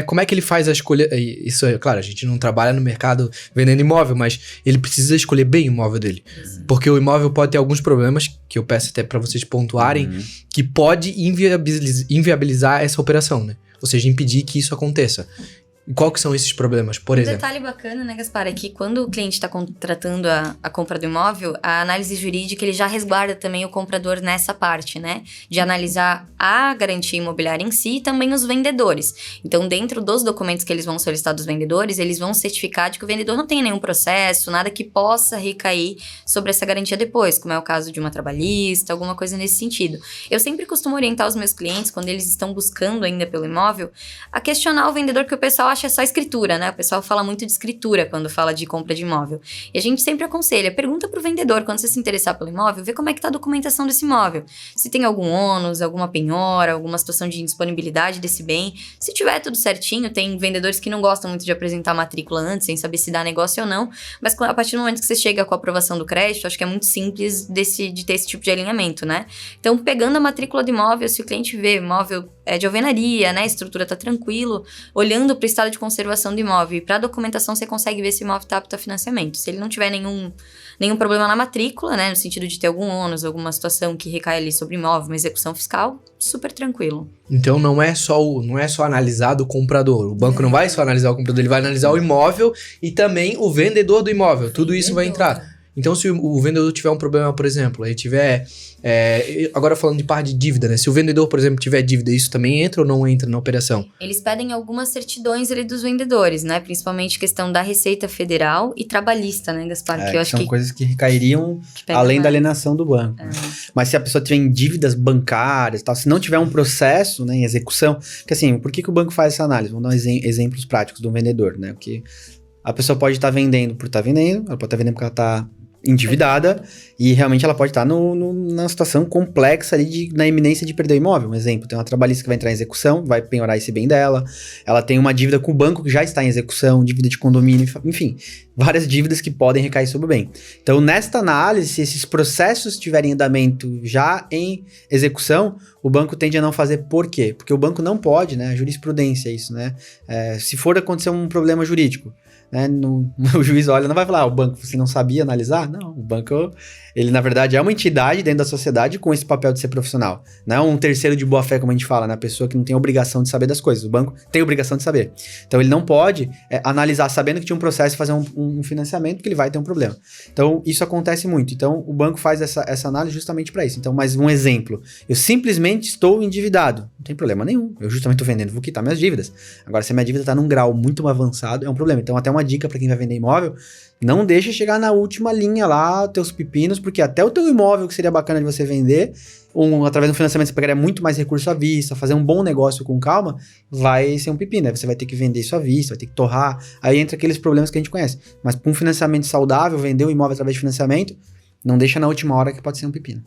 Como é que ele faz a escolha? Isso é, claro, a gente não trabalha no mercado vendendo imóvel, mas ele precisa escolher bem o imóvel dele. Porque o imóvel pode ter alguns problemas, que eu peço até para vocês pontuarem, que pode inviabilizar essa operação, né? Ou seja, impedir que isso aconteça. E qual que são esses problemas, por exemplo? Um detalhe bacana, né, Gaspar, é que quando o cliente está contratando a compra do imóvel, a análise jurídica ele já resguarda também o comprador nessa parte, né? De analisar a garantia imobiliária em si e também os vendedores. Então, dentro dos documentos que eles vão solicitar dos vendedores, eles vão certificar de que o vendedor não tem nenhum processo, nada que possa recair sobre essa garantia depois, como é o caso de uma trabalhista, alguma coisa nesse sentido. Eu sempre costumo orientar os meus clientes, quando eles estão buscando ainda pelo imóvel, a questionar o vendedor, que o pessoal acha só escritura, né? O pessoal fala muito de escritura quando fala de compra de imóvel. E a gente sempre aconselha, pergunta pro vendedor, quando você se interessar pelo imóvel, vê como é que tá a documentação desse imóvel. Se tem algum ônus, alguma penhora, alguma situação de indisponibilidade desse bem. Se tiver tudo certinho, tem vendedores que não gostam muito de apresentar a matrícula antes, sem saber se dá negócio ou não, mas a partir do momento que você chega com a aprovação do crédito, acho que é muito simples de ter esse tipo de alinhamento, né? Então, pegando a matrícula do imóvel, se o cliente vê imóvel de alvenaria, né? A estrutura tá tranquilo, olhando para o estado de conservação do imóvel e para a documentação você consegue ver se o imóvel está apto a financiamento. Se ele não tiver nenhum problema na matrícula, né, no sentido de ter algum ônus, alguma situação que recai ali sobre o imóvel, uma execução fiscal, super tranquilo. Então não é só analisado o comprador. O banco não vai só analisar o comprador, ele vai analisar o imóvel e também o vendedor do imóvel. Tudo isso vai entrar. Então, se o vendedor tiver um problema, por exemplo, ele tiver... agora falando de parte de dívida, né? Se o vendedor, por exemplo, tiver dívida, isso também entra ou não entra na operação? Eles pedem algumas certidões ali dos vendedores, né? Principalmente questão da Receita Federal e trabalhista, né, Gaspar? Que eu acho são coisas que recairiam além da alienação do banco. Mas se a pessoa tiver em dívidas bancárias, tal, se não tiver um processo, né, em execução... Porque assim, por que o banco faz essa análise? Vamos dar exemplos práticos do vendedor, né? Porque a pessoa pode estar vendendo por estar vendendo, ela pode estar vendendo porque ela está endividada e realmente ela pode estar numa situação complexa ali na iminência de perder o imóvel. Um exemplo, tem uma trabalhista que vai entrar em execução, vai penhorar esse bem dela, ela tem uma dívida com o banco que já está em execução, dívida de condomínio, enfim, várias dívidas que podem recair sobre o bem. Então, nesta análise, se esses processos tiverem andamento já em execução, o banco tende a não fazer. Por quê? Porque o banco não pode, né? A jurisprudência é isso, né? Se for acontecer um problema jurídico, né, o juiz olha, não vai falar, o banco, você não sabia analisar? Não, o banco, ele na verdade é uma entidade dentro da sociedade com esse papel de ser profissional. Não é um terceiro de boa fé, como a gente fala, né, a pessoa que não tem obrigação de saber das coisas. O banco tem obrigação de saber. Então ele não pode analisar sabendo que tinha um processo e fazer um financiamento, porque ele vai ter um problema. Então isso acontece muito. Então o banco faz essa análise justamente para isso. Então, mais um exemplo, eu simplesmente estou endividado, não tem problema nenhum, eu justamente estou vendendo, vou quitar minhas dívidas. Agora, se a minha dívida está num grau muito avançado, é um problema. Então até uma dica para quem vai vender imóvel, não deixa chegar na última linha lá, teus pepinos, porque até o teu imóvel que seria bacana de você vender, através do financiamento você pegaria muito mais recurso à vista, fazer um bom negócio com calma, vai ser um pepino, aí você vai ter que vender isso à vista, vai ter que torrar, aí entra aqueles problemas que a gente conhece. Mas com um financiamento saudável, vender o imóvel através de financiamento, não deixa na última hora que pode ser um pepino.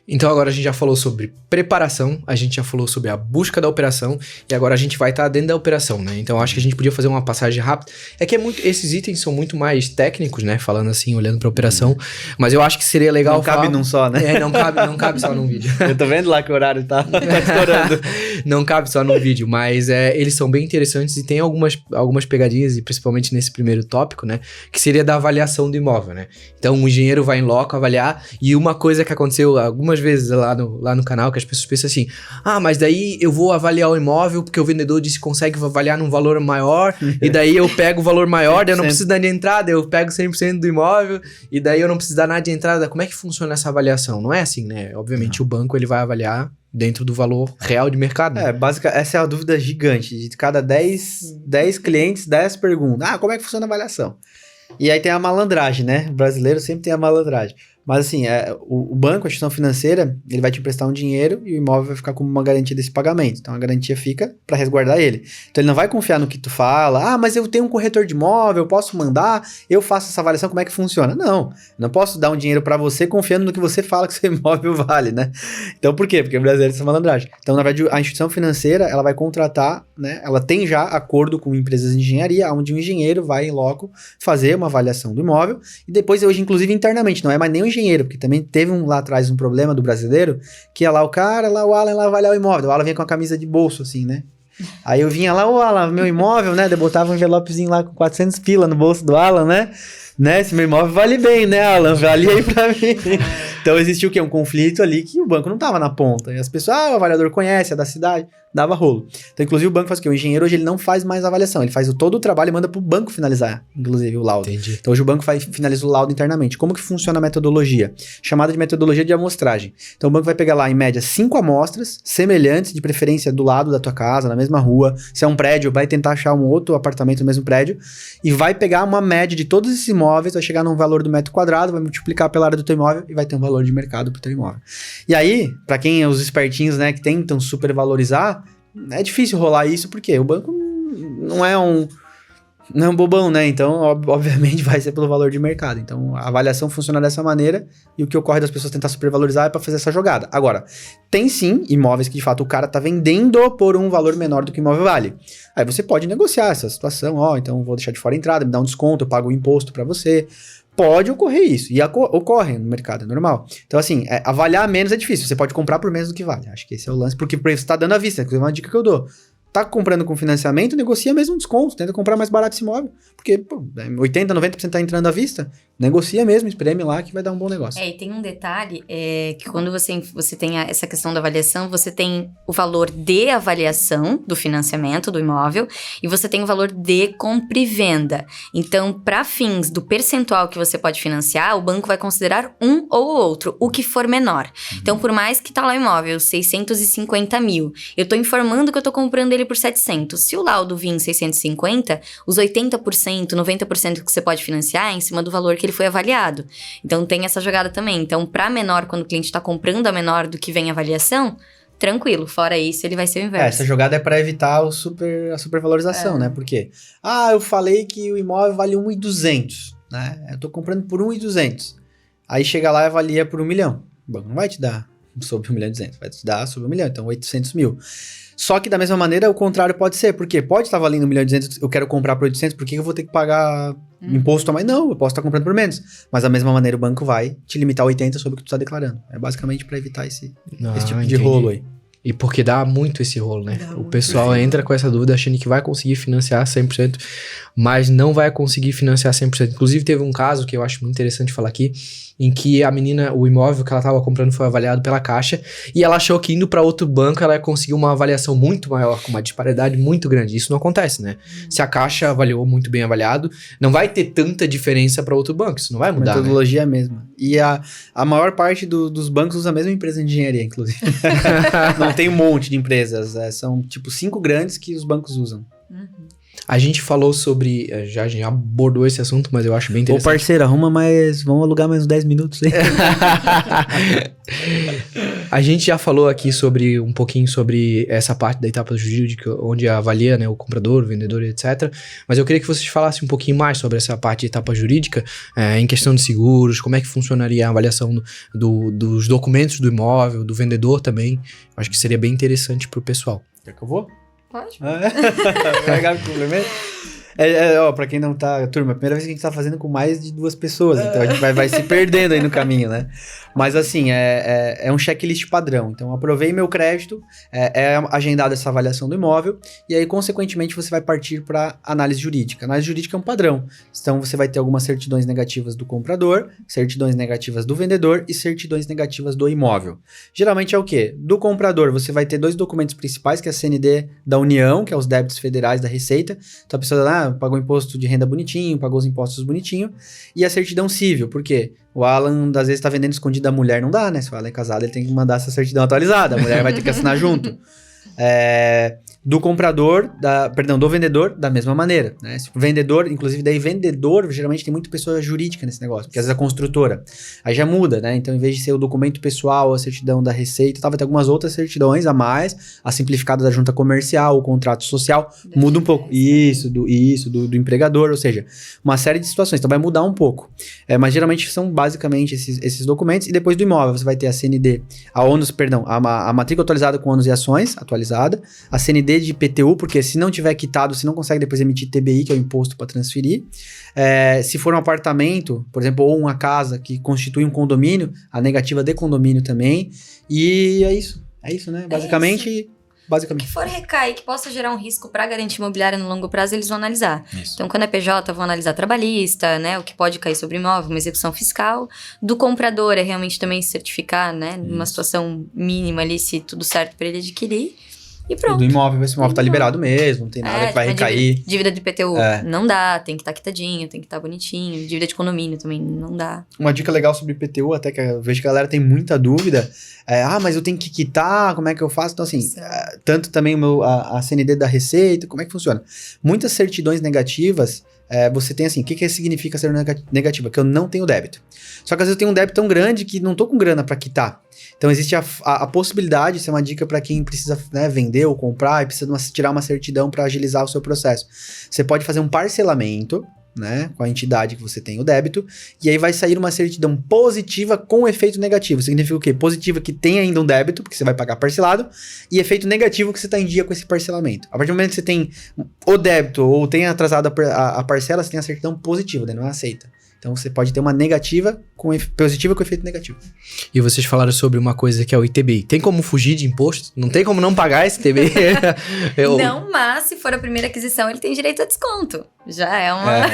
Então agora a gente já falou sobre preparação, a gente já falou sobre a busca da operação e agora a gente vai estar dentro da operação, né? Então acho que a gente podia fazer uma passagem rápida. É que esses itens são muito mais técnicos, né? Falando assim, olhando pra operação. Mas eu acho que seria legal não cabe num só, né? Não cabe só num vídeo. Eu tô vendo lá que o horário tá estourando. Não cabe só num vídeo, mas eles são bem interessantes e tem algumas pegadinhas, e principalmente nesse primeiro tópico, né? Que seria da avaliação do imóvel, né? Então o engenheiro vai em loco avaliar, e uma coisa que aconteceu algumas vezes lá no canal, que as pessoas pensam assim, mas daí eu vou avaliar o imóvel porque o vendedor disse que consegue avaliar num valor maior, e daí eu pego o valor maior, daí eu não preciso dar de entrada, eu pego 100% do imóvel, e daí eu não preciso dar nada de entrada. Como é que funciona essa avaliação? Não é assim, né? Obviamente o banco ele vai avaliar dentro do valor real de mercado. Né? Basicamente, essa é a dúvida gigante. De cada 10 clientes, 10 perguntam, como é que funciona a avaliação? E aí tem a malandragem, né? O brasileiro sempre tem a malandragem. Mas assim, o banco, a instituição financeira, ele vai te emprestar um dinheiro e o imóvel vai ficar como uma garantia desse pagamento. Então a garantia fica para resguardar ele. Então ele não vai confiar no que tu fala, mas eu tenho um corretor de imóvel, eu posso mandar, eu faço essa avaliação, como é que funciona? Não posso dar um dinheiro para você confiando no que você fala que seu imóvel vale, né? Então por quê? Porque o brasileiro tem essa malandragem. Então na verdade a instituição financeira, ela vai contratar, né? Ela tem já acordo com empresas de engenharia, onde o engenheiro vai em loco fazer uma avaliação do imóvel e depois hoje inclusive internamente, não é mais nem o engenheiro, porque também teve lá atrás um problema do brasileiro, que ia lá o cara, lá o Alan, lá avaliar o imóvel. O Alan vinha com a camisa de bolso, assim, né? Aí eu vinha lá, Alan, meu imóvel, né? Eu botava um envelopezinho lá com 400 pila no bolso do Alan, né? Esse meu imóvel vale bem, né, Alan? Vale aí pra mim. Então existiu o quê? Um conflito ali que o banco não tava na ponta. E as pessoas, o avaliador conhece, é da cidade, dava rolo. Então, inclusive, o banco faz o quê? O engenheiro hoje ele não faz mais avaliação, ele faz todo o trabalho e manda pro banco finalizar, inclusive, o laudo. Entendi. Então, hoje o banco finaliza o laudo internamente. Como que funciona a metodologia? Chamada de metodologia de amostragem. Então, o banco vai pegar lá, em média, 5 amostras semelhantes, de preferência do lado da tua casa, na mesma rua. Se é um prédio, vai tentar achar um outro apartamento no mesmo prédio e vai pegar uma média de todos esses imóveis, vai chegar num valor do metro quadrado, vai multiplicar pela área do teu imóvel e vai ter um valor de mercado pro teu imóvel. E aí, para quem é os espertinhos, né, que tentam supervalorizar, é difícil rolar isso, porque o banco não é um bobão, né? Então, obviamente, vai ser pelo valor de mercado. Então, a avaliação funciona dessa maneira e o que ocorre das pessoas tentar supervalorizar é para fazer essa jogada. Agora, tem sim imóveis que, de fato, o cara tá vendendo por um valor menor do que o imóvel vale. Aí você pode negociar essa situação, então vou deixar de fora a entrada, me dá um desconto, eu pago o imposto para você. Pode ocorrer isso, e ocorre no mercado, é normal. Então, assim, avaliar menos é difícil, você pode comprar por menos do que vale. Acho que esse é o lance, porque você tá dando à vista, é uma dica que eu dou. Tá comprando com financiamento, negocia mesmo um desconto, tenta comprar mais barato esse imóvel, porque 80%, 90% tá entrando à vista, negocia mesmo, espreme lá que vai dar um bom negócio. E tem um detalhe, que quando você tem essa questão da avaliação, você tem o valor de avaliação do financiamento do imóvel e você tem o valor de compra e venda. Então, para fins do percentual que você pode financiar, o banco vai considerar um ou outro, o que for menor. Então, por mais que tá lá o imóvel, 650 mil, eu tô informando que eu tô comprando ele por 700. Se o laudo vir em 650, os 80%, 90% que você pode financiar é em cima do valor que ele foi avaliado. Então tem essa jogada também. Então, para menor, quando o cliente está comprando a menor do que vem a avaliação, tranquilo. Fora isso, ele vai ser o inverso. Essa jogada é para evitar a supervalorização, né? Porque, eu falei que o imóvel vale 1.200, né? Eu tô comprando por 1.200. Aí chega lá e avalia por 1 milhão. O banco não vai te dar sobre 1.200.000, vai te dar sobre 1 milhão, então 800 mil. Só que da mesma maneira, o contrário pode ser, porque pode estar valendo 1.200.000, eu quero comprar por 800, por que eu vou ter que pagar imposto a mais? Não, eu posso estar comprando por menos. Mas da mesma maneira, o banco vai te limitar 80 sobre o que tu está declarando. É basicamente para evitar esse tipo de rolo aí. E porque dá muito esse rolo, né? Dá O muito pessoal entra com essa dúvida achando que vai conseguir financiar 100%, mas não vai conseguir financiar 100%. Inclusive, teve um caso que eu acho muito interessante falar aqui, em que a menina, o imóvel que ela estava comprando foi avaliado pela Caixa, e ela achou que indo para outro banco ela ia conseguir uma avaliação muito maior, com uma disparidade muito grande. Isso não acontece, né? Se a Caixa avaliou muito bem avaliado, não vai ter tanta diferença para outro banco, isso não vai mudar, A metodologia é a mesma. E a maior parte dos bancos usa a mesma empresa de engenharia, inclusive. Não tem um monte de empresas, são tipo 5 grandes que os bancos usam. A gente falou sobre, já abordou esse assunto, mas eu acho bem Ô interessante. parceiro, arruma mais, vamos alugar mais uns 10 minutos aí. A gente já falou aqui um pouquinho sobre essa parte da etapa jurídica, onde avalia, né, o comprador, o vendedor, etc. Mas eu queria que vocês falassem um pouquinho mais sobre essa parte de etapa jurídica, em questão de seguros, como é que funcionaria a avaliação dos documentos do imóvel, do vendedor também. Eu acho que seria bem interessante pro pessoal. Quer que eu vou? Pode. Legal, complemento. Pra quem não tá... Turma, a primeira vez que a gente tá fazendo com mais de 2 pessoas, então a gente vai se perdendo aí no caminho, né? Mas assim, é um checklist padrão. Então, aprovei meu crédito, é agendada essa avaliação do imóvel, e aí, consequentemente, você vai partir para análise jurídica. Análise jurídica é um padrão. Então, você vai ter algumas certidões negativas do comprador, certidões negativas do vendedor e certidões negativas do imóvel. Geralmente é o quê? Do comprador, você vai ter 2 documentos principais, que é a CND da União, que é os débitos federais da Receita. Então, a pessoa pagou imposto de renda bonitinho, pagou os impostos bonitinho, e a certidão civil, por quê? O Alan, às vezes, tá vendendo escondido da mulher, não dá, né? Se o Alan é casado, ele tem que mandar essa certidão atualizada, a mulher vai ter que assinar junto. Do comprador, do vendedor, da mesma maneira, né? Vendedor, inclusive, daí vendedor, geralmente tem muita pessoa jurídica nesse negócio, porque às vezes a construtora, aí já muda, né? Então, em vez de ser o documento pessoal, a certidão da Receita, vai ter algumas outras certidões a mais, a simplificada da junta comercial, o contrato social, muda um pouco. Isso, do empregador, ou seja, uma série de situações, então vai mudar um pouco. Mas geralmente são basicamente esses documentos, e depois do imóvel, você vai ter a CND, a matrícula atualizada com ônus e ações, atualizada, a CND de IPTU, porque se não tiver quitado, você não consegue depois emitir TBI, que é o imposto para transferir. Se for um apartamento, por exemplo, ou uma casa que constitui um condomínio, a negativa de condomínio também. E é isso, né? Basicamente... O que for recair, que possa gerar um risco para a garantia imobiliária no longo prazo, eles vão analisar. Isso. Então, quando é PJ, vão analisar trabalhista, né? O que pode cair sobre o imóvel, uma execução fiscal. Do comprador é realmente também certificar, né? Numa situação mínima ali, se tudo certo para ele adquirir. E pronto. E do imóvel, esse imóvel tá liberado mesmo, não tem nada que vai recair. Dívida de IPTU não dá, tem que estar quitadinho, tem que estar bonitinho. Dívida de condomínio também não dá. Uma dica legal sobre IPTU, até que eu vejo que a galera tem muita dúvida, mas eu tenho que quitar, como é que eu faço? Então assim, tanto também a CND da Receita, como é que funciona? Muitas certidões negativas, você tem assim, o que significa ser negativa? Que eu não tenho débito. Só que às vezes eu tenho um débito tão grande que não tô com grana para quitar. Então existe a possibilidade, isso é uma dica para quem precisa, né, vender ou comprar e precisa tirar uma certidão para agilizar o seu processo. Você pode fazer um parcelamento, né, com a entidade que você tem o débito, e aí vai sair uma certidão positiva com efeito negativo. Significa o quê? Positiva que tem ainda um débito, porque você vai pagar parcelado, e efeito negativo que você está em dia com esse parcelamento. A partir do momento que você tem o débito ou tem atrasado a parcela, você tem a certidão positiva, daí não é aceita. Então você pode ter uma negativa positiva com efeito negativo. E vocês falaram sobre uma coisa que é o ITBI. Tem como fugir de imposto? Não tem como não pagar esse ITBI? Não, mas se for a primeira aquisição, ele tem direito a desconto. Já é uma...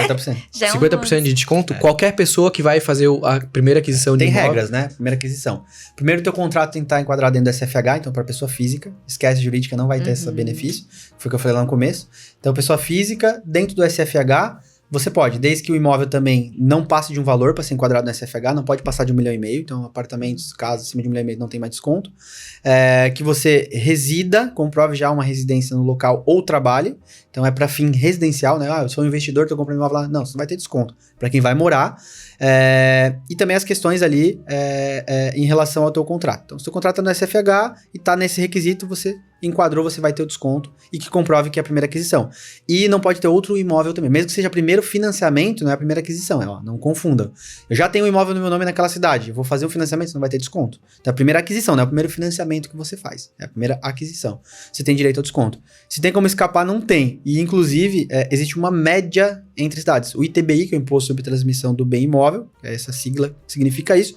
50%. Já é 50% de desconto? Qualquer pessoa que vai fazer a primeira aquisição de imóvel. Tem regras, né? Primeira aquisição. Primeiro, teu contrato tem que estar enquadrado dentro do SFH, então para pessoa física. Esquece, jurídica não vai ter esse benefício. Foi o que eu falei lá no começo. Então, pessoa física, dentro do SFH... Você pode, desde que o imóvel também não passe de um valor para ser enquadrado no SFH, não pode passar de 1,5 milhão, então apartamentos, casas acima de 1,5 milhão não tem mais desconto. Que você resida, comprove já uma residência no local ou trabalhe, então é para fim residencial, né? Eu sou um investidor, estou comprando imóvel lá. Não, você não vai ter desconto para quem vai morar. E também as questões ali em relação ao teu contrato. Então, se o teu contrato é no SFH e está nesse requisito, você enquadrou, você vai ter o desconto e que comprove que é a primeira aquisição. E não pode ter outro imóvel também. Mesmo que seja primeiro financiamento, não é a primeira aquisição. Não confundam. Eu já tenho um imóvel no meu nome naquela cidade. Eu vou fazer um financiamento, você não vai ter desconto. Então é a primeira aquisição, não é o primeiro financiamento que você faz. É a primeira aquisição. Você tem direito ao desconto. Se tem como escapar, não tem. E, inclusive, existe uma média entre cidades. O ITBI, que é o Imposto sobre Transmissão do Bem Imóvel, que é essa sigla que significa isso,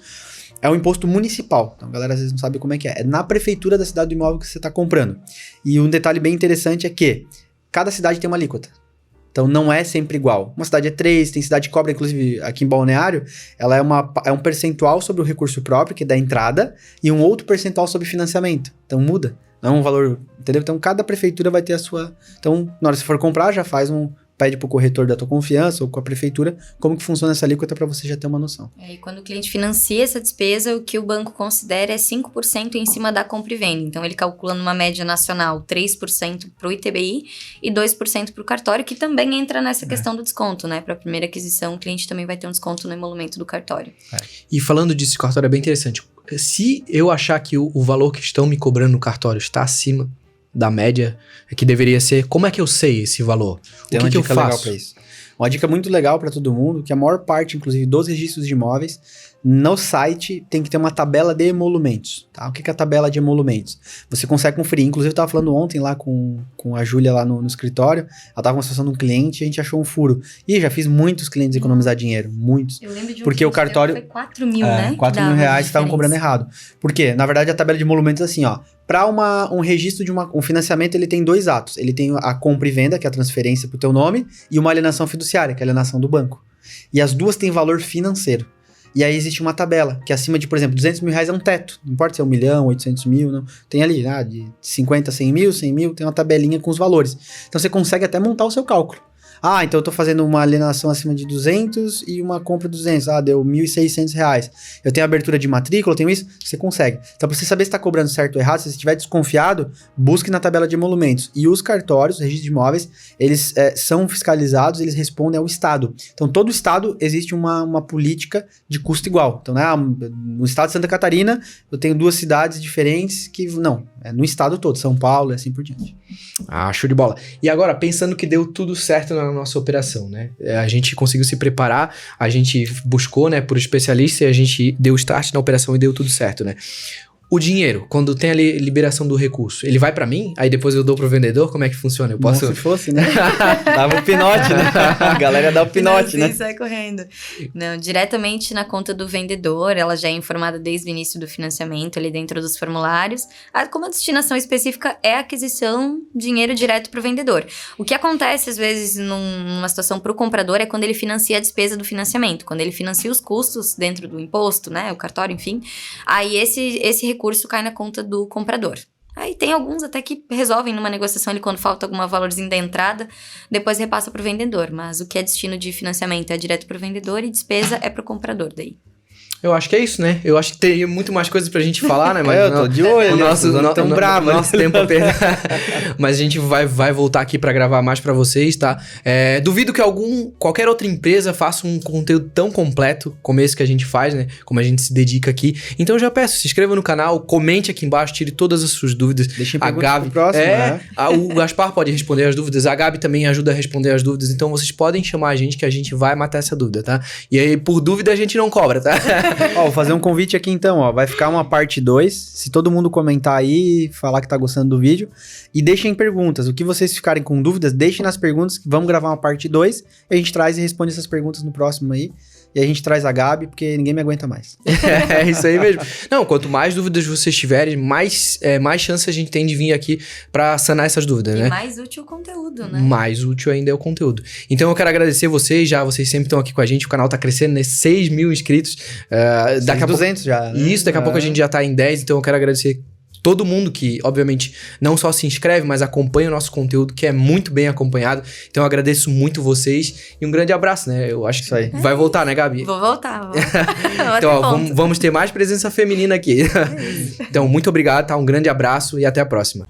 é um imposto municipal. Então, a galera às vezes não sabe como é que é. É na prefeitura da cidade do imóvel que você está comprando. E um detalhe bem interessante é que cada cidade tem uma alíquota. Então, não é sempre igual. Uma cidade é 3, tem cidade que cobra, inclusive aqui em Balneário, ela é um percentual sobre o recurso próprio, que é da entrada, e um outro percentual sobre financiamento. Então, muda. Não é um valor, entendeu? Então, cada prefeitura vai ter a sua... Então, na hora que você for comprar, já pede pro corretor da tua confiança ou com a prefeitura como que funciona essa alíquota para você já ter uma noção. E quando o cliente financia essa despesa, o que o banco considera é 5% em cima da compra e venda. Então, ele calcula numa média nacional 3% para o ITBI e 2% para o cartório, que também entra nessa questão do desconto, né? Para a primeira aquisição, o cliente também vai ter um desconto no emolumento do cartório. E falando disso, cartório é bem interessante. Se eu achar que o valor que estão me cobrando no cartório está acima da média, que deveria ser, como é que eu sei esse valor? Tem uma dica legal para isso. Uma dica muito legal para todo mundo, que a maior parte, inclusive, dos registros de imóveis, no site tem que ter uma tabela de emolumentos, tá? O que é a tabela de emolumentos? Você consegue conferir, inclusive eu estava falando ontem lá com a Júlia lá no escritório, ela estava com uma situação de um cliente e a gente achou um furo. E já fiz muitos clientes economizar dinheiro, muitos. Eu lembro de um porque o cartório foi 4 mil, né? 4 mil reais estavam cobrando errado. Por quê? Na verdade, a tabela de emolumentos é assim, ó. Para um registro de um financiamento, ele tem 2 atos. Ele tem a compra e venda, que é a transferência para o teu nome, e uma alienação fiduciária, que é a alienação do banco. E as duas têm valor financeiro. E aí existe uma tabela, que acima de, por exemplo, 200 mil reais é um teto. Não importa se é 1 milhão, 800 mil, não. Tem ali, de 50 a 100 mil, 100 mil, tem uma tabelinha com os valores. Então você consegue até montar o seu cálculo. Então eu tô fazendo uma alienação acima de 200 e uma compra de 200. Deu 1.600 reais. Eu tenho abertura de matrícula, eu tenho isso. Você consegue. Então, pra você saber se tá cobrando certo ou errado, se você estiver desconfiado, busque na tabela de emolumentos. E os cartórios, os registros de imóveis, eles são fiscalizados, eles respondem ao Estado. Então, todo Estado existe uma política de custo igual. Então, no Estado de Santa Catarina, eu tenho 2 cidades diferentes que... Não, é no Estado todo. São Paulo e assim por diante. Show de bola. E agora, pensando que deu tudo certo na nossa operação, né? A gente conseguiu se preparar, a gente buscou, né, por especialista e a gente deu start na operação e deu tudo certo, né? O dinheiro, quando tem a liberação do recurso, ele vai pra mim? Aí depois eu dou pro vendedor? Como é que funciona? Eu posso... Não, se fosse, né? Dava o pinote, né? A galera dá o pinote, né? Sai correndo. Não, diretamente na conta do vendedor, ela já é informada desde o início do financiamento, ali dentro dos formulários. Como a destinação específica é a aquisição, dinheiro direto pro vendedor. O que acontece, às vezes, numa situação pro comprador, é quando ele financia a despesa do financiamento. Quando ele financia os custos dentro do imposto, né? O cartório, enfim. Aí esse recurso cai na conta do comprador. Aí tem alguns até que resolvem numa negociação ali quando falta algum valorzinho da entrada, depois repassa para o vendedor. Mas o que é destino de financiamento é direto para o vendedor e despesa é para o comprador daí. Eu acho que é isso, né? Eu acho que teria muito mais coisas pra gente falar, né? Mas eu tô de olho, nosso tempo a perder. Mas a gente vai voltar aqui pra gravar mais pra vocês, tá? Duvido que qualquer outra empresa faça um conteúdo tão completo como esse que a gente faz, né? Como a gente se dedica aqui. Então eu já peço, se inscreva no canal, comente aqui embaixo, tire todas as suas dúvidas. Deixem perguntas pro próximo, né? O Gaspar pode responder as dúvidas, a Gabi também ajuda a responder as dúvidas. Então vocês podem chamar a gente que a gente vai matar essa dúvida, tá? E aí, por dúvida, a gente não cobra, tá? Vou fazer um convite aqui então, vai ficar uma parte 2, se todo mundo comentar aí, falar que tá gostando do vídeo, e deixem perguntas, o que vocês ficarem com dúvidas, deixem nas perguntas, vamos gravar uma parte 2, a gente traz e responde essas perguntas no próximo aí, e a gente traz a Gabi, porque ninguém me aguenta mais. É isso aí mesmo. Não, quanto mais dúvidas vocês tiverem, mais chance a gente tem de vir aqui pra sanar essas dúvidas, né? E mais útil o conteúdo, né? Mais útil ainda é o conteúdo. Então eu quero agradecer vocês sempre estão aqui com a gente, o canal tá crescendo, né? 6 mil inscritos. Daqui a 200 pouco, já, né? Isso, daqui a pouco a gente já tá em 10, então eu quero agradecer todo mundo que, obviamente, não só se inscreve, mas acompanha o nosso conteúdo, que é muito bem acompanhado. Então eu agradeço muito vocês e um grande abraço, né? Eu acho que vai voltar, né, Gabi? Vou voltar. Então, vamos ter mais presença feminina aqui. Então, muito obrigado, tá? Um grande abraço e até a próxima.